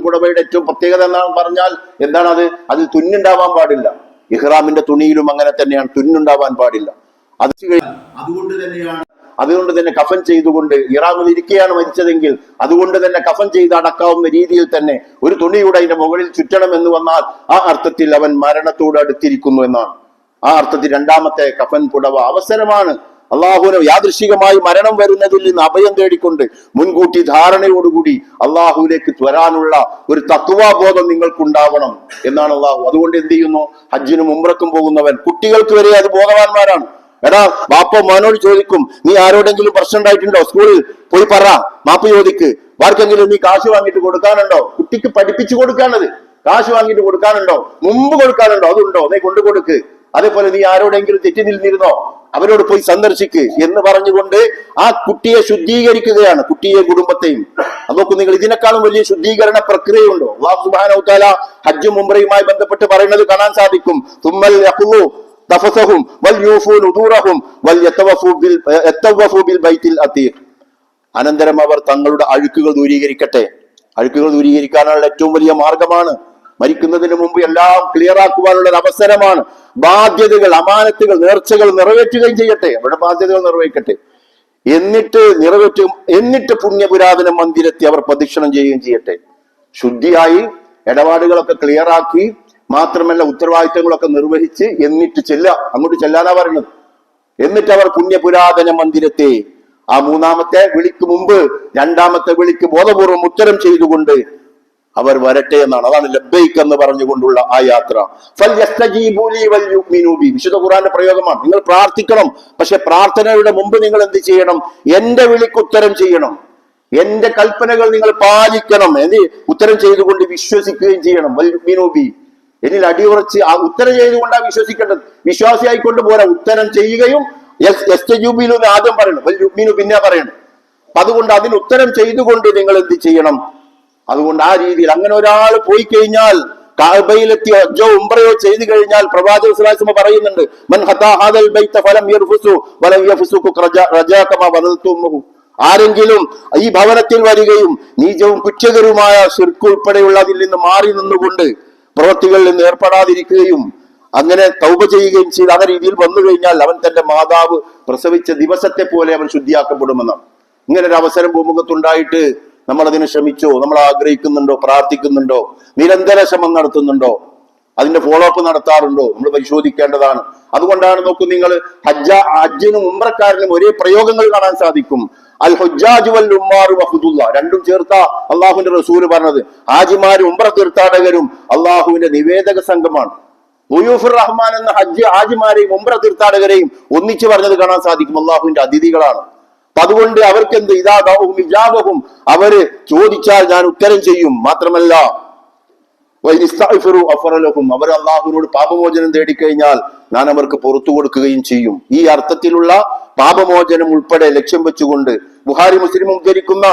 പുടവയുടെ ഏറ്റവും പ്രത്യേകത എന്നാണ് പറഞ്ഞാൽ എന്താണ്? അതിൽ തുന്നുണ്ടാവാൻ പാടില്ല. ഇഹ്റാമിന്റെ തുണിയിലും അങ്ങനെ തന്നെയാണ്, തുന്നുണ്ടാവാൻ പാടില്ല. അതുകൊണ്ട് തന്നെ കഫൻ ചെയ്തുകൊണ്ട്, ഇറാമിൽ ഇരിക്കുകയാണ് മരിച്ചതെങ്കിൽ അതുകൊണ്ട് തന്നെ കഫൻ ചെയ്ത് അടക്കാവുന്ന രീതിയിൽ തന്നെ ഒരു തുണിയുടെ അതിന്റെ മുകളിൽ ചുറ്റണം എന്ന് വന്നാൽ ആ അർത്ഥത്തിൽ അവൻ മരണത്തോട് അടുത്തിരിക്കുന്നു എന്നാണ്. ആ അർത്ഥത്തിൽ രണ്ടാമത്തെ കഫൻ പുടവ അവസരമാണ്. അള്ളാഹുവിനെ യാദൃശികമായി മരണം വരുന്നതിൽ നിന്ന് അഭയം തേടിക്കൊണ്ട് മുൻകൂട്ടി ധാരണയോടുകൂടി അള്ളാഹുവിലേക്ക് വരാനുള്ള ഒരു തത്വാബോധം നിങ്ങൾക്കുണ്ടാവണം എന്നാണ് അള്ളാഹു. അതുകൊണ്ട് എന്ത് ചെയ്യുന്നു? ഹജ്ജിനും ഉംറക്കും പോകുന്നവൻ, കുട്ടികൾക്ക് വരെ അത് ബോധവാന്മാരാണ്. എടാ ബാപ്പ മോനോട് ചോദിക്കും, നീ ആരോടെങ്കിലും പ്രശ്നം ഉണ്ടായിട്ടുണ്ടോ? സ്കൂളിൽ പോയി പറ, മാപ്പ് ചോദിക്ക്. ആർക്കെങ്കിലും നീ കാശ് വാങ്ങിയിട്ട് കൊടുക്കാനുണ്ടോ? കുട്ടിക്ക് പഠിപ്പിച്ചു കൊടുക്കാനത്. കാശ് വാങ്ങിയിട്ട് കൊടുക്കാനുണ്ടോ? മുമ്പ് കൊടുക്കാനുണ്ടോ? അതുണ്ടോ? നീ കൊണ്ടു കൊടുക്ക്. അതേപോലെ നീ ആരോടെങ്കിലും തെറ്റി നിന്നിരുന്നോ? അവരോട് പോയി സന്ദർശിക്ക് എന്ന് പറഞ്ഞുകൊണ്ട് ആ കുട്ടിയെ ശുദ്ധീകരിക്കുകയാണ്, കുട്ടിയെ കുടുംബത്തെയും. അതൊക്കെ നിങ്ങൾ ഇതിനേക്കാളും വലിയ ശുദ്ധീകരണ പ്രക്രിയയുണ്ടോ? അല്ലാഹു സുബ്ഹാനഹു വ തആല ഹജ്ജും ഉംറയുമായി ബന്ധപ്പെട്ട് പറയുന്നത് കാണാൻ സാധിക്കും. തുമ്മൽ യഖ്ലു തഫസഹും വൽ യൂഫൂ നുദൂറഹും വൽ യതവഫൂ ബിൽ ബൈത്തിൽ അതീഖ്. അനന്തരം അവർ തങ്ങളുടെ അഴുക്കുകൾ ദൂരീകരിക്കട്ടെ. അഴുക്കുകൾ ദൂരീകരിക്കാനുള്ള ഏറ്റവും വലിയ മാർഗമാണ്. മരിക്കുന്നതിന് മുമ്പ് എല്ലാം ക്ലിയർ ആക്കുവാനുള്ള ഒരു അവസരമാണ്. ബാധ്യതകൾ, അമാനത്തുകൾ, നേർച്ചകൾ നിറവേറ്റുകയും ചെയ്യട്ടെ. അവരുടെ ബാധ്യതകൾ നിർവഹിക്കട്ടെ. എന്നിട്ട് പുണ്യപുരാതന മന്ദിരത്തെ അവർ പ്രദക്ഷിണം ചെയ്യുകയും ചെയ്യട്ടെ. ശുദ്ധിയായി ഇടപാടുകളൊക്കെ ക്ലിയർ ആക്കി, മാത്രമല്ല ഉത്തരവാദിത്തങ്ങളൊക്കെ നിർവഹിച്ച് എന്നിട്ട് അങ്ങോട്ട് ചെല്ലാനാ പറയുന്നത്. എന്നിട്ട് അവർ പുണ്യപുരാതന മന്ദിരത്തെ ആ മൂന്നാമത്തെ വിളിക്ക് മുമ്പ് രണ്ടാമത്തെ വിളിക്ക് ബോധപൂർവം ഉത്തരം ചെയ്തുകൊണ്ട് അവർ വരട്ടെ എന്നാണ്. അതാണ് ലബ്ബൈക്ക് എന്ന് പറഞ്ഞുകൊണ്ടുള്ള ആ യാത്ര. വിശുദ്ധ ഖുർആന്റെ പ്രയോഗമാണ്. നിങ്ങൾ പ്രാർത്ഥിക്കണം, പക്ഷെ പ്രാർത്ഥനയുടെ മുമ്പ് നിങ്ങൾ എന്ത് ചെയ്യണം? എന്റെ വിളിക്ക് ഉത്തരം ചെയ്യണം, എന്റെ കൽപ്പനകൾ നിങ്ങൾ പാലിക്കണം, ഉത്തരം ചെയ്തുകൊണ്ട് വിശ്വസിക്കുകയും ചെയ്യണം. വൽയുമിനൂബി, എന്നിൽ അടിയുറച്ച് ആ ഉത്തരം ചെയ്തുകൊണ്ടാണ് വിശ്വസിക്കേണ്ടത്. വിശ്വാസിയായിക്കൊണ്ട് പോരാ, ഉത്തരം ചെയ്യുകയും യസ്തജീബുന്ന് ആദ്യം പറയണം, വൽയുമിനു പിന്നെ പറയണം. അപ്പൊ അതുകൊണ്ട് അതിന് ഉത്തരം ചെയ്തുകൊണ്ട് നിങ്ങൾ എന്ത് ചെയ്യണം? അതുകൊണ്ട് ആ രീതിയിൽ അങ്ങനെ ഒരാൾ പോയി കഴിഞ്ഞാൽ, കഅബയിലെത്തി ഹജ്ജോ ഉംറയോ ചെയ്തു കഴിഞ്ഞാൽ, പ്രവാചകൻ സ്വല്ലല്ലാഹു അലൈഹി വസല്ലം പറയുന്നുണ്ട്, മൻ ഹതാ ഹാദൽ ബൈത ഫലം യർഫുസു വലം യഫ്സുകു റജാ കമാ വലതുമുഹു. ആരെങ്കിലും ഈ ഭവനത്തിൽ വരികയും നീചവും കുറ്റകരവുമായ ശിർക്ക് ഉൾപ്പെടെയുള്ള അതിൽ നിന്ന് മാറി നിന്നുകൊണ്ട് പ്രവൃത്തികളിൽ നിന്ന് ഏർപ്പെടാതിരിക്കുകയും അങ്ങനെ തൗബ ചെയ്യുകയും ചെയ്ത് ആ രീതിയിൽ വന്നു കഴിഞ്ഞാൽ അവൻ തന്റെ മാതാവ് പ്രസവിച്ച ദിവസത്തെ പോലെ അവൻ ശുദ്ധിയാക്കപ്പെടുമെന്നാണ്. ഇങ്ങനെ ഒരു അവസരം ഭൂമുഖത്തുണ്ടായിട്ട് നമ്മൾ അതിനെ ശ്രമിച്ചോ? നമ്മൾ ആഗ്രഹിക്കുന്നുണ്ടോ? പ്രാർത്ഥിക്കുന്നുണ്ടോ? നിരന്തര ശ്രമം നടത്തുന്നുണ്ടോ? അതിന്റെ ഫോളോ അപ്പ് നടത്താറുണ്ടോ? നമ്മൾ പരിശോധിക്കേണ്ടതാണ്. അതുകൊണ്ടാണ് നോക്കൂ നിങ്ങൾ, ഹജ്ജിനും ഉംറക്കാരനും ഒരേ പ്രയോഗങ്ങൾ കാണാൻ സാധിക്കും. അൽ ഹുജ്ജാജ് വൽ ഉമ്മാറു വഹുദുല്ല, രണ്ടും ചേർത്ത അള്ളാഹുവിന്റെ റസൂല് പറഞ്ഞത്. ഹാജിമാരും ഉംറ തീർത്ഥാടകരും അള്ളാഹുവിന്റെ നിവേദക സംഘമാണ്. ഉയൂഫുർ റഹ്മാൻ എന്ന ഹാജിമാരെയും ഉംറ തീർത്ഥാടകരെയും ഒന്നിച്ചു പറഞ്ഞത് കാണാൻ സാധിക്കും. അള്ളാഹുവിന്റെ അതിഥികളാണ്. അതുകൊണ്ട് അവർക്ക് എന്ത് ഇജാബഹും, അവര് ചോദിച്ചാൽ ഞാൻ ഉത്തരം ചെയ്യും. മാത്രമല്ല അവർ അള്ളാഹുവിനോട് പാപമോചനം തേടിക്കഴിഞ്ഞാൽ ഞാൻ അവർക്ക് പുറത്തു കൊടുക്കുകയും ചെയ്യും. ഈ അർത്ഥത്തിലുള്ള പാപമോചനം ഉൾപ്പെടെ ലക്ഷ്യം വെച്ചുകൊണ്ട് ബുഖാരി മുസ്ലിം ഉദ്ധരിക്കുന്ന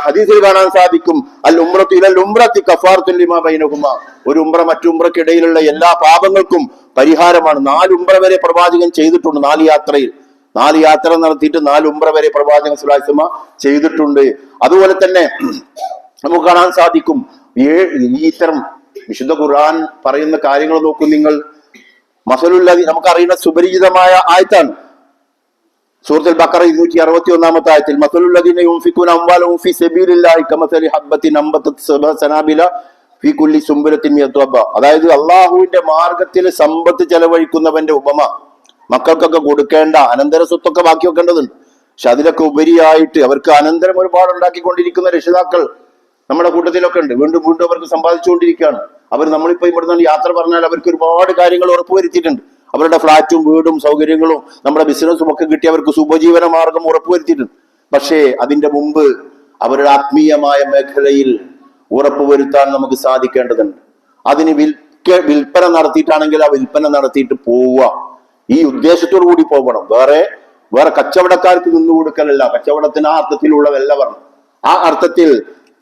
ഹദീസിൽ കാണാൻ സാധിക്കും, അൽ ഉംറത്തു ഇലൽ ഉംറത്തി കഫാറത്തുൽ ലിമാ ബൈനഹുമാ, ഒരു ഉംറ മറ്റു ഉംറക്കിടയിലുള്ള എല്ലാ പാപങ്ങൾക്കും പരിഹാരമാണ്. 4 ഉംറ വരെ പ്രവാചകൻ ചെയ്തിട്ടുണ്ട്. 4 യാത്ര നടത്തിയിട്ട് 4 ഉംറ വരെ പ്രവാചകൻ സ്വല്ലല്ലാഹു അലൈഹി വസല്ലം ചെയ്തിട്ടുണ്ട്. അതുപോലെ തന്നെ നമുക്ക് കാണാൻ സാധിക്കും ഇത്തരം വിശുദ്ധ ഖുർആൻ പറയുന്ന കാര്യങ്ങൾ നോക്കും നിങ്ങൾ. മസലുല്ലദീ, നമുക്കറിയുന്ന സുപരിചിതമായ ആയത്താണ് സൂറത്തുൽ ബഖറ 261 ആയത്തിൽ, മസലുല്ലദീന യുൻഫിഖൂന അംവാലഹും ഫീ സബീലില്ലാഹി കമസലി ഹബ്ബത്തിൻ അംബതത് സബഅ സനാബില ഫീ കുല്ലി സുംബലത്തിൻ മിഅതു ഹബ്ബ. അതായത് അള്ളാഹുവിന്റെ മാർഗത്തിൽ സമ്പത്ത് ചെലവഴിക്കുന്നവന്റെ ഉപമ, മക്കൾക്കൊക്കെ കൊടുക്കേണ്ട അനന്തര സ്വത്തൊക്കെ ബാക്കി വെക്കേണ്ടതുണ്ട്. പക്ഷെ അതിലൊക്കെ ഉപരിയായിട്ട് അവർക്ക് അനന്തരം ഒരുപാട് ഉണ്ടാക്കിക്കൊണ്ടിരിക്കുന്ന രക്ഷിതാക്കൾ നമ്മുടെ കൂട്ടത്തിലൊക്കെ ഉണ്ട്. വീണ്ടും വീണ്ടും അവർക്ക് സമ്പാദിച്ചുകൊണ്ടിരിക്കുകയാണ്. അവർ നമ്മളിപ്പോ ഇവിടുന്ന് യാത്ര പറഞ്ഞാൽ അവർക്ക് ഒരുപാട് കാര്യങ്ങൾ ഉറപ്പുവരുത്തിയിട്ടുണ്ട്. അവരുടെ ഫ്ലാറ്റും വീടും സൗകര്യങ്ങളും നമ്മുടെ ബിസിനസ്സും ഒക്കെ കിട്ടി അവർക്ക് സുപജീവന മാർഗം ഉറപ്പുവരുത്തിയിട്ടുണ്ട്. പക്ഷേ അതിന്റെ മുമ്പ് അവരുടെ ആത്മീയമായ മേഖലയിൽ ഉറപ്പുവരുത്താൻ നമുക്ക് സാധിക്കേണ്ടതുണ്ട്. അതിന് വിൽപ്പന നടത്തിയിട്ടാണെങ്കിൽ ആ വിൽപ്പന നടത്തിയിട്ട് പോവുക, ഈ ഉദ്ദേശത്തോടു കൂടി പോകണം. വേറെ കച്ചവടക്കാർക്ക് നിന്നു കൊടുക്കലല്ല, കച്ചവടത്തിന് ആ അർത്ഥത്തിലുള്ളതല്ല പറഞ്ഞു. ആ അർത്ഥത്തിൽ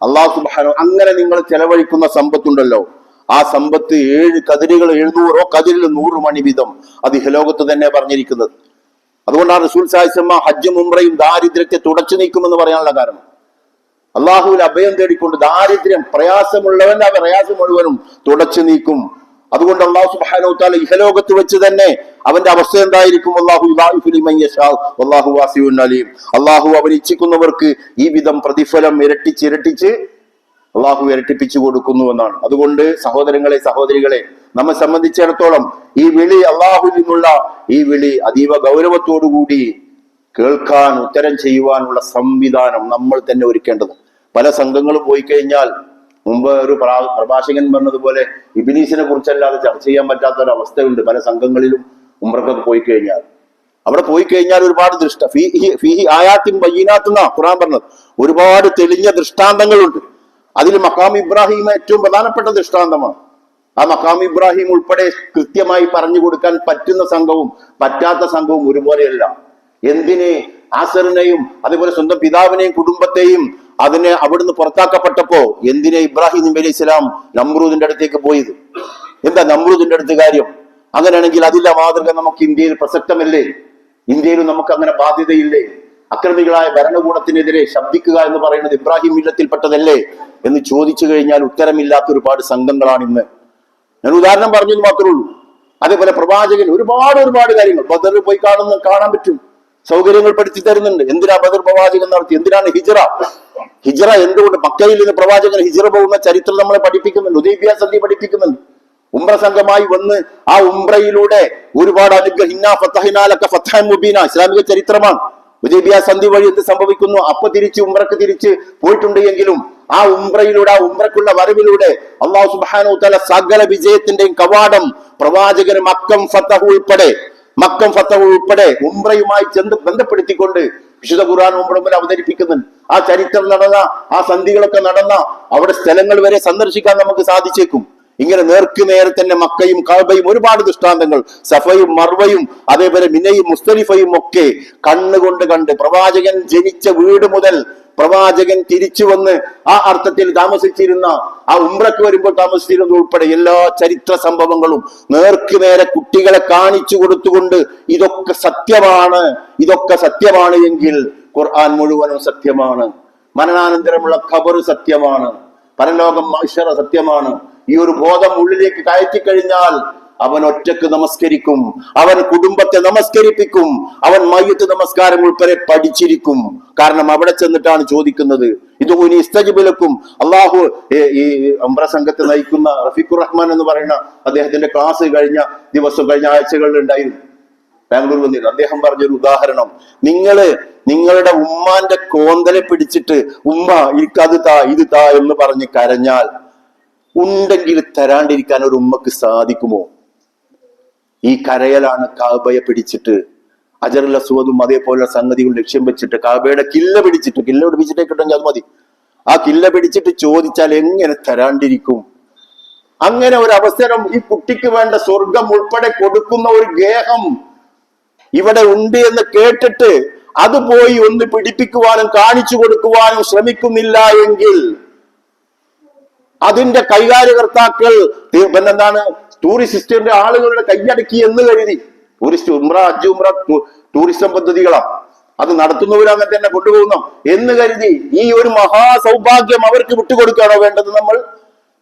അള്ളാഹു സുബ്ഹാനഹു, അങ്ങനെ നിങ്ങൾ ചെലവഴിക്കുന്ന സമ്പത്തുണ്ടല്ലോ, ആ സമ്പത്ത് 7 കതിരുകൾ 700 കതിരിൽ 100 മണി വീതം, അത് ഇഹലോകത്ത് തന്നെ പറഞ്ഞിരിക്കുന്നത്. അതുകൊണ്ടാണ് റസൂൽ സല്ലല്ലാഹു അലൈഹി വസല്ലം ഹജ്ജും ഉംറയും ദാരിദ്ര്യത്തെ തുടച്ചു നീക്കുമെന്ന് പറയാനുള്ള കാരണം. അള്ളാഹുവിൽ അഭയം തേടിക്കൊണ്ട് ദാരിദ്ര്യം, പ്രയാസമുള്ളവന്റെ ആ പ്രയാസം മുഴുവനും തുടച്ചു നീക്കും. അതുകൊണ്ട് അള്ളാഹു സുബ്ഹാനഹു വ തആല ഇഹലോകത്ത് വെച്ച് തന്നെ അവന്റെ അവസ്ഥ എന്തായിരിക്കും? അല്ലാഹു യുദാഇഫു ലിമൻ യശാ വല്ലാഹു വാസിഉൻ അലീം. അള്ളാഹു അവൻ ഇച്ഛിക്കുന്നവർക്ക് ഈ വിധം പ്രതിഫലം ഇരട്ടിച്ച് അള്ളാഹു ഇരട്ടിപ്പിച്ചു കൊടുക്കുന്നു എന്നാണ്. അതുകൊണ്ട് സഹോദരങ്ങളെ, സഹോദരികളെ, നമ്മെ സംബന്ധിച്ചിടത്തോളം ഈ വിളി, അള്ളാഹുവിൽ നിന്നുള്ള ഈ വിളി അതീവ ഗൗരവത്തോടുകൂടി കേൾക്കാൻ, ഉത്തരം ചെയ്യുവാനുള്ള സംവിധാനം നമ്മൾ തന്നെ ഒരുക്കേണ്ടത്. പല സംഘങ്ങളും പോയി കഴിഞ്ഞാൽ, മുമ്പ് ഒരു പ്രഭാഷകൻ പറഞ്ഞതുപോലെ ഇബ്ലീസിനെ കുറിച്ചല്ലാതെ ചർച്ച ചെയ്യാൻ പറ്റാത്ത ഒരു അവസ്ഥയുണ്ട് പല സംഘങ്ങളിലും. ഉംറക്കൊക്കെ പോയി കഴിഞ്ഞാൽ, അവിടെ പോയി കഴിഞ്ഞാൽ ഒരുപാട് ഫീഹി ആയാത്തിൻ ബയ്യിനാത്ത് എന്നാ ഖുർആൻ പറഞ്ഞത്. ഒരുപാട് തെളിഞ്ഞ ദൃഷ്ടാന്തങ്ങളുണ്ട്. അതിൽ മഖാം ഇബ്രാഹിം ഏറ്റവും പ്രധാനപ്പെട്ട ദൃഷ്ടാന്തമാണ്. ആ മഖാം ഇബ്രാഹിം ഉൾപ്പെടെ കൃത്യമായി പറഞ്ഞു കൊടുക്കാൻ പറ്റുന്ന സംഘവും പറ്റാത്ത സംഘവും ഒരുപോലെയല്ല. എന്തിന് ആസറിനെയും അതുപോലെ സ്വന്തം പിതാവിനെയും കുടുംബത്തെയും അതിനെ അവിടുന്ന് പുറത്താക്കപ്പെട്ടപ്പോ എന്തിനെ ഇബ്രാഹിം നബി അലൈഹി സ്വലാം നമ്രൂദിന്റെ അടുത്തേക്ക് പോയത്? എന്താ നമ്രൂദിന്റെ അടുത്ത് കാര്യം? അങ്ങനെയാണെങ്കിൽ അതില്ല മാതൃക നമുക്ക് ഇന്ത്യയിൽ പ്രസക്തമല്ലേ? ഇന്ത്യയിലും നമുക്ക് അങ്ങനെ ബാധ്യതയില്ലേ? അക്രമികളായ ഭരണകൂടത്തിനെതിരെ ശബ്ദിക്കുക എന്ന് പറയുന്നത് ഇബ്രാഹിം മില്ലത്തിൽപ്പെട്ടതല്ലേ എന്ന് ചോദിച്ചു കഴിഞ്ഞാൽ ഉത്തരമില്ലാത്ത ഒരുപാട് സംഘങ്ങളാണ് ഇന്ന്. ഞാൻ ഉദാഹരണം പറഞ്ഞത് മാത്രമേ ഉള്ളൂ. അതേപോലെ പ്രവാചകൻ ഒരുപാട് കാര്യങ്ങൾ ബദറിൽ പോയി കാണാൻ പറ്റും. സൗകര്യങ്ങൾ പഠിച്ചു തരുന്നുണ്ട്. എന്തിനാ ബദർ പ്രവാചകൻ നടത്തി? എന്തിനാണ് ഹിജ്റ എന്തുകൊണ്ട്? മക്കയിൽ നിന്ന് പ്രവാചകൻ ഹിജ്റ പോകുന്ന ചരിത്രം നമ്മളെ പഠിപ്പിക്കുന്നുണ്ട്. ഹുദൈബിയ സന്ധി പഠിപ്പിക്കുന്നുണ്ട്. ഉംറ സംഘമായി വന്ന് ആ ഉംറയിലൂടെ ഒരുപാട് അനുഗ്രഹം, ഇന്നാ ഫതഹ്നാ ലക ഫത്ഹൻ മുബീന, ഇസ്ലാമിക ചരിത്രമാണ്. ഹുദൈബിയ സന്ധി വഴി എന്ത് സംഭവിക്കുന്നു? അപ്പൊ തിരിച്ച് ഉംറക്ക് തിരിച്ച് പോയിട്ടുണ്ട് എങ്കിലും ആ ഉംറയിലൂടെ, ആ ഉംറക്കുള്ള വരവിലൂടെ അള്ളാഹു സുബ്ഹാനഹു തആല സകല വിജയത്തിന്റെയും കവാടം പ്രവാചകന് മക്കം ഫതഹ് ഉൾപ്പെടെ ഉംറയുമായി ബന്ധപ്പെടുത്തിക്കൊണ്ട് വിശുദ്ധ ഖുർആൻ മുമ്പിൽ അവതരിപ്പിക്കുന്നുണ്ട്. ആ ചരിത്രം നടന്ന, ആ സന്ധികളൊക്കെ നടന്ന അവിടെ സ്ഥലങ്ങൾ വരെ സന്ദർശിക്കാൻ നമുക്ക് സാധിച്ചേക്കും. ഇങ്ങനെ നേർക്ക് നേരെ തന്നെ മക്കയും കഅബയും ഒരുപാട് ദൃഷ്ടാന്തങ്ങൾ, സഫയും മർവയും അതേപോലെ മിനയും മുസ്തലിഫയും ഒക്കെ കണ്ണുകൊണ്ട് കണ്ട് പ്രവാചകൻ ജനിച്ച വീട് മുതൽ പ്രവാചകൻ തിരിച്ചു വന്ന് ആ അർത്ഥത്തിൽ താമസിച്ചിരുന്ന, ആ ഉംറക്ക് വരുമ്പോൾ താമസിച്ചിരുന്നത് ഉൾപ്പെടെ എല്ലാ ചരിത്ര സംഭവങ്ങളും നേർക്ക് നേരെ കുട്ടികളെ കാണിച്ചു കൊടുത്തുകൊണ്ട് ഇതൊക്കെ സത്യമാണ് എങ്കിൽ ഖുർആൻ മുഴുവനും സത്യമാണ്. മരണാനന്തരമുള്ള ഖബർ സത്യമാണ്. പരലോകം മഹ്ശറ സത്യമാണ്. ഈ ഒരു ബോധം ഉള്ളിലേക്ക് കയറ്റിക്കഴിഞ്ഞാൽ അവൻ ഒറ്റക്ക് നമസ്കരിക്കും, അവൻ കുടുംബത്തെ നമസ്കരിപ്പിക്കും, അവൻ മയ്യത്ത് നമസ്കാരം ഉൾപ്പെടെ പഠിച്ചിരിക്കും. കാരണം അവിടെ ചെന്നിട്ടാണ് ചോദിക്കുന്നത്. ഇത് ഇസ്തജിബുലക്കും. അള്ളാഹു ഈ ഉംറ സംഘത്തെ നയിക്കുന്ന റഫീഖുർ റഹ്മാൻ എന്ന് പറയുന്ന അദ്ദേഹത്തിന്റെ ക്ലാസ് കഴിഞ്ഞ ആഴ്ചകളിൽ ഉണ്ടായിരുന്നു, ബാംഗ്ലൂർ വന്നിരുന്നു. അദ്ദേഹം പറഞ്ഞൊരു ഉദാഹരണം, നിങ്ങളുടെ ഉമ്മാന്റെ കോന്തലെ പിടിച്ചിട്ട് ഉമ്മ എനിക്കത് താ ഇത് താ എന്ന് പറഞ്ഞ് കരഞ്ഞാൽ ഉണ്ടെങ്കിൽ തരാണ്ടിരിക്കാൻ ഒരു ഉമ്മക്ക് സാധിക്കുമോ? ഈ കരയലാണ് കാബയെ പിടിച്ചിട്ട് അജറുൽ അസ്വദും അതേപോലുള്ള സംഗതികൾ ലക്ഷ്യം വെച്ചിട്ട് കാബയുടെ കില്ല പിടിച്ചിട്ടേ കിട്ടുമെങ്കിൽ അത് മതി. ആ കില്ല പിടിച്ചിട്ട് ചോദിച്ചാൽ എങ്ങനെ തരാണ്ടിരിക്കും? അങ്ങനെ ഒരു അവസരം ഈ കുട്ടിക്ക് വേണ്ട സ്വർഗം ഉൾപ്പെടെ കൊടുക്കുന്ന ഒരു ഗേഹം ഇവിടെ ഉണ്ട് എന്ന് കേട്ടിട്ട് അത് പോയി ഒന്ന് പിടിപ്പിക്കുവാനും കാണിച്ചു കൊടുക്കുവാനും ശ്രമിക്കുന്നില്ല എങ്കിൽ അതിന്റെ കൈകാര്യകർത്താക്കൾ എന്താണ് ടൂറിസ്റ്റിന്റെ ആളുകളുടെ കൈയടക്കി എന്ന് കരുതി, ഹജ്ജ് ഉംറ ടൂറിസം പദ്ധതികളാണ്, അത് നടത്തുന്നവരും അങ്ങനെ തന്നെ കൊണ്ടുപോകുന്നു എന്ന് കരുതി ഈ ഒരു മഹാസൗഭാഗ്യം അവർക്ക് വിട്ടുകൊടുക്കുകയാണോ വേണ്ടത് നമ്മൾ?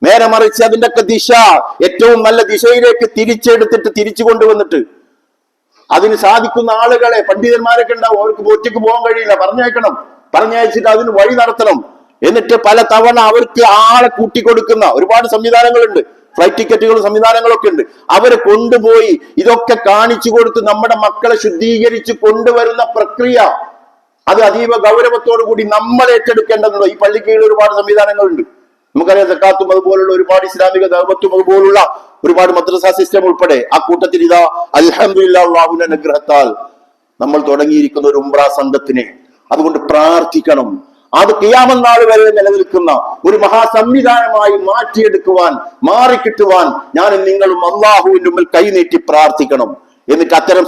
നേരെ മറിച്ച് അതിന്റെ ഒക്കെ ദിശ ഏറ്റവും നല്ല ദിശയിലേക്ക് തിരിച്ചെടുത്തിട്ട് തിരിച്ചു കൊണ്ടുവന്നിട്ട് അതിന് സാധിക്കുന്ന ആളുകളെ, പണ്ഡിതന്മാരൊക്കെ ഉണ്ടാവും, അവർക്ക് ഒറ്റയ്ക്ക് പോകാൻ കഴിയില്ല, പറഞ്ഞയച്ചിട്ട് അതിന് വഴി നടത്തണം. എന്നിട്ട് പല തവണ അവർക്ക് ആളെ കൂട്ടിക്കൊടുക്കുന്ന ഒരുപാട് സംവിധാനങ്ങളുണ്ട്, ഫ്ലൈറ്റ് ടിക്കറ്റുകളും സംവിധാനങ്ങളൊക്കെ ഉണ്ട്. അവരെ കൊണ്ടുപോയി ഇതൊക്കെ കാണിച്ചു കൊടുത്ത് നമ്മുടെ മക്കളെ ശുദ്ധീകരിച്ച് കൊണ്ടുവരുന്ന പ്രക്രിയ അത് അതീവ ഗൗരവത്തോടു കൂടി നമ്മൾ ഏറ്റെടുക്കേണ്ടതുണ്ട്. ഈ പള്ളിക്കീഴിൽ ഒരുപാട് സംവിധാനങ്ങളുണ്ട്, നമുക്കറിയാം. സക്കാത്തും അതുപോലുള്ള ഒരുപാട് ഇസ്ലാമിക ദഅവത്തും അതുപോലുള്ള ഒരുപാട് മദ്രസ സിസ്റ്റം ഉൾപ്പെടെ. ആ കൂട്ടത്തിൽ ഇതാ അൽഹംദുലില്ലാഹ് അല്ലാഹുവിന്റെ അനുഗ്രഹത്താൽ നമ്മൾ തുടങ്ങിയിരിക്കുന്ന ഒരു ഉംറ സംഘത്തിനെ, അതുകൊണ്ട് പ്രാർത്ഥിക്കണം. അത് ഖിയാമത്ത് നാൾ വരെ നിലനിൽക്കുന്ന ഒരു മഹാസംവിധാനമായി മാറ്റിയെടുക്കുവാൻ, മാറിക്കിട്ടുവാൻ ഞാനും നിങ്ങളും അള്ളാഹുവിന്റെ മുമ്പിൽ കൈനീട്ടി പ്രാർത്ഥിക്കണം. എന്നിട്ട് അത്തരം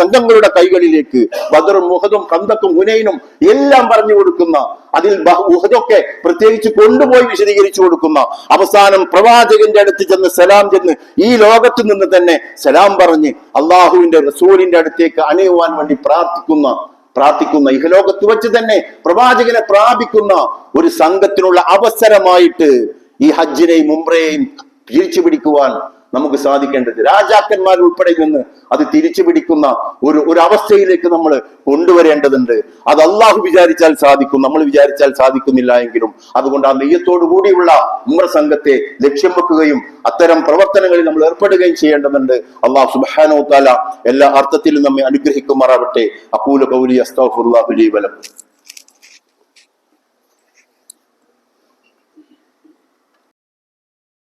സംഘങ്ങളുടെ കൈകളിലേക്ക് ബദറും മുഹദും ഖന്തക്കും ഹുനൈനും എല്ലാം പറഞ്ഞു കൊടുക്കുന്ന, അതിൽ ഉഹദൊക്കെ പ്രത്യേകിച്ച് കൊണ്ടുപോയി വിശദീകരിച്ചു കൊടുക്കുന്ന, അവസാനം പ്രവാചകന്റെ അടുത്ത് ചെന്ന് സലാം ചെന്ന് ഈ ലോകത്ത് നിന്ന് തന്നെ സലാം പറഞ്ഞ് അള്ളാഹുവിന്റെ റസൂലിന്റെ അടുത്തേക്ക് അണിയുവാൻ വേണ്ടി പ്രാർത്ഥിക്കുന്ന ഇഹലോകത്ത് വെച്ച് തന്നെ പ്രവാചകനെ പ്രാപിക്കുന്ന ഒരു സംഘത്തിനുള്ള അവസരമായിട്ട് ഈ ഹജ്ജിനെയും ഉംറയെയും തിരിച്ചു പിടിക്കുവാൻ നമുക്ക് സാധിക്കേണ്ടത്. രാജാക്കന്മാർ ഉൾപ്പെടെ നിന്ന് അത് തിരിച്ചു പിടിക്കുന്ന ഒരു അവസ്ഥയിലേക്ക് നമ്മൾ കൊണ്ടുവരേണ്ടതുണ്ട്. അത് അള്ളാഹു വിചാരിച്ചാൽ സാധിക്കും, നമ്മൾ വിചാരിച്ചാൽ സാധിക്കുന്നില്ല എങ്കിലും. അതുകൊണ്ട് ആ നെയ്യത്തോടു കൂടിയുള്ള ഉംറ സംഘത്തെ ലക്ഷ്യം വെക്കുകയും അത്തരം പ്രവർത്തനങ്ങളിൽ നമ്മൾ ഏർപ്പെടുകയും ചെയ്യേണ്ടതുണ്ട്. അള്ളാഹു സുബ്ഹാനഹു വ തആല എല്ലാ അർത്ഥത്തിലും നമ്മെ അനുഗ്രഹിക്കുമാറാവട്ടെ. അഖൂലു ഖൗലി അസ്തഗ്ഫിറുല്ലാഹ ലി വ ലക്കും.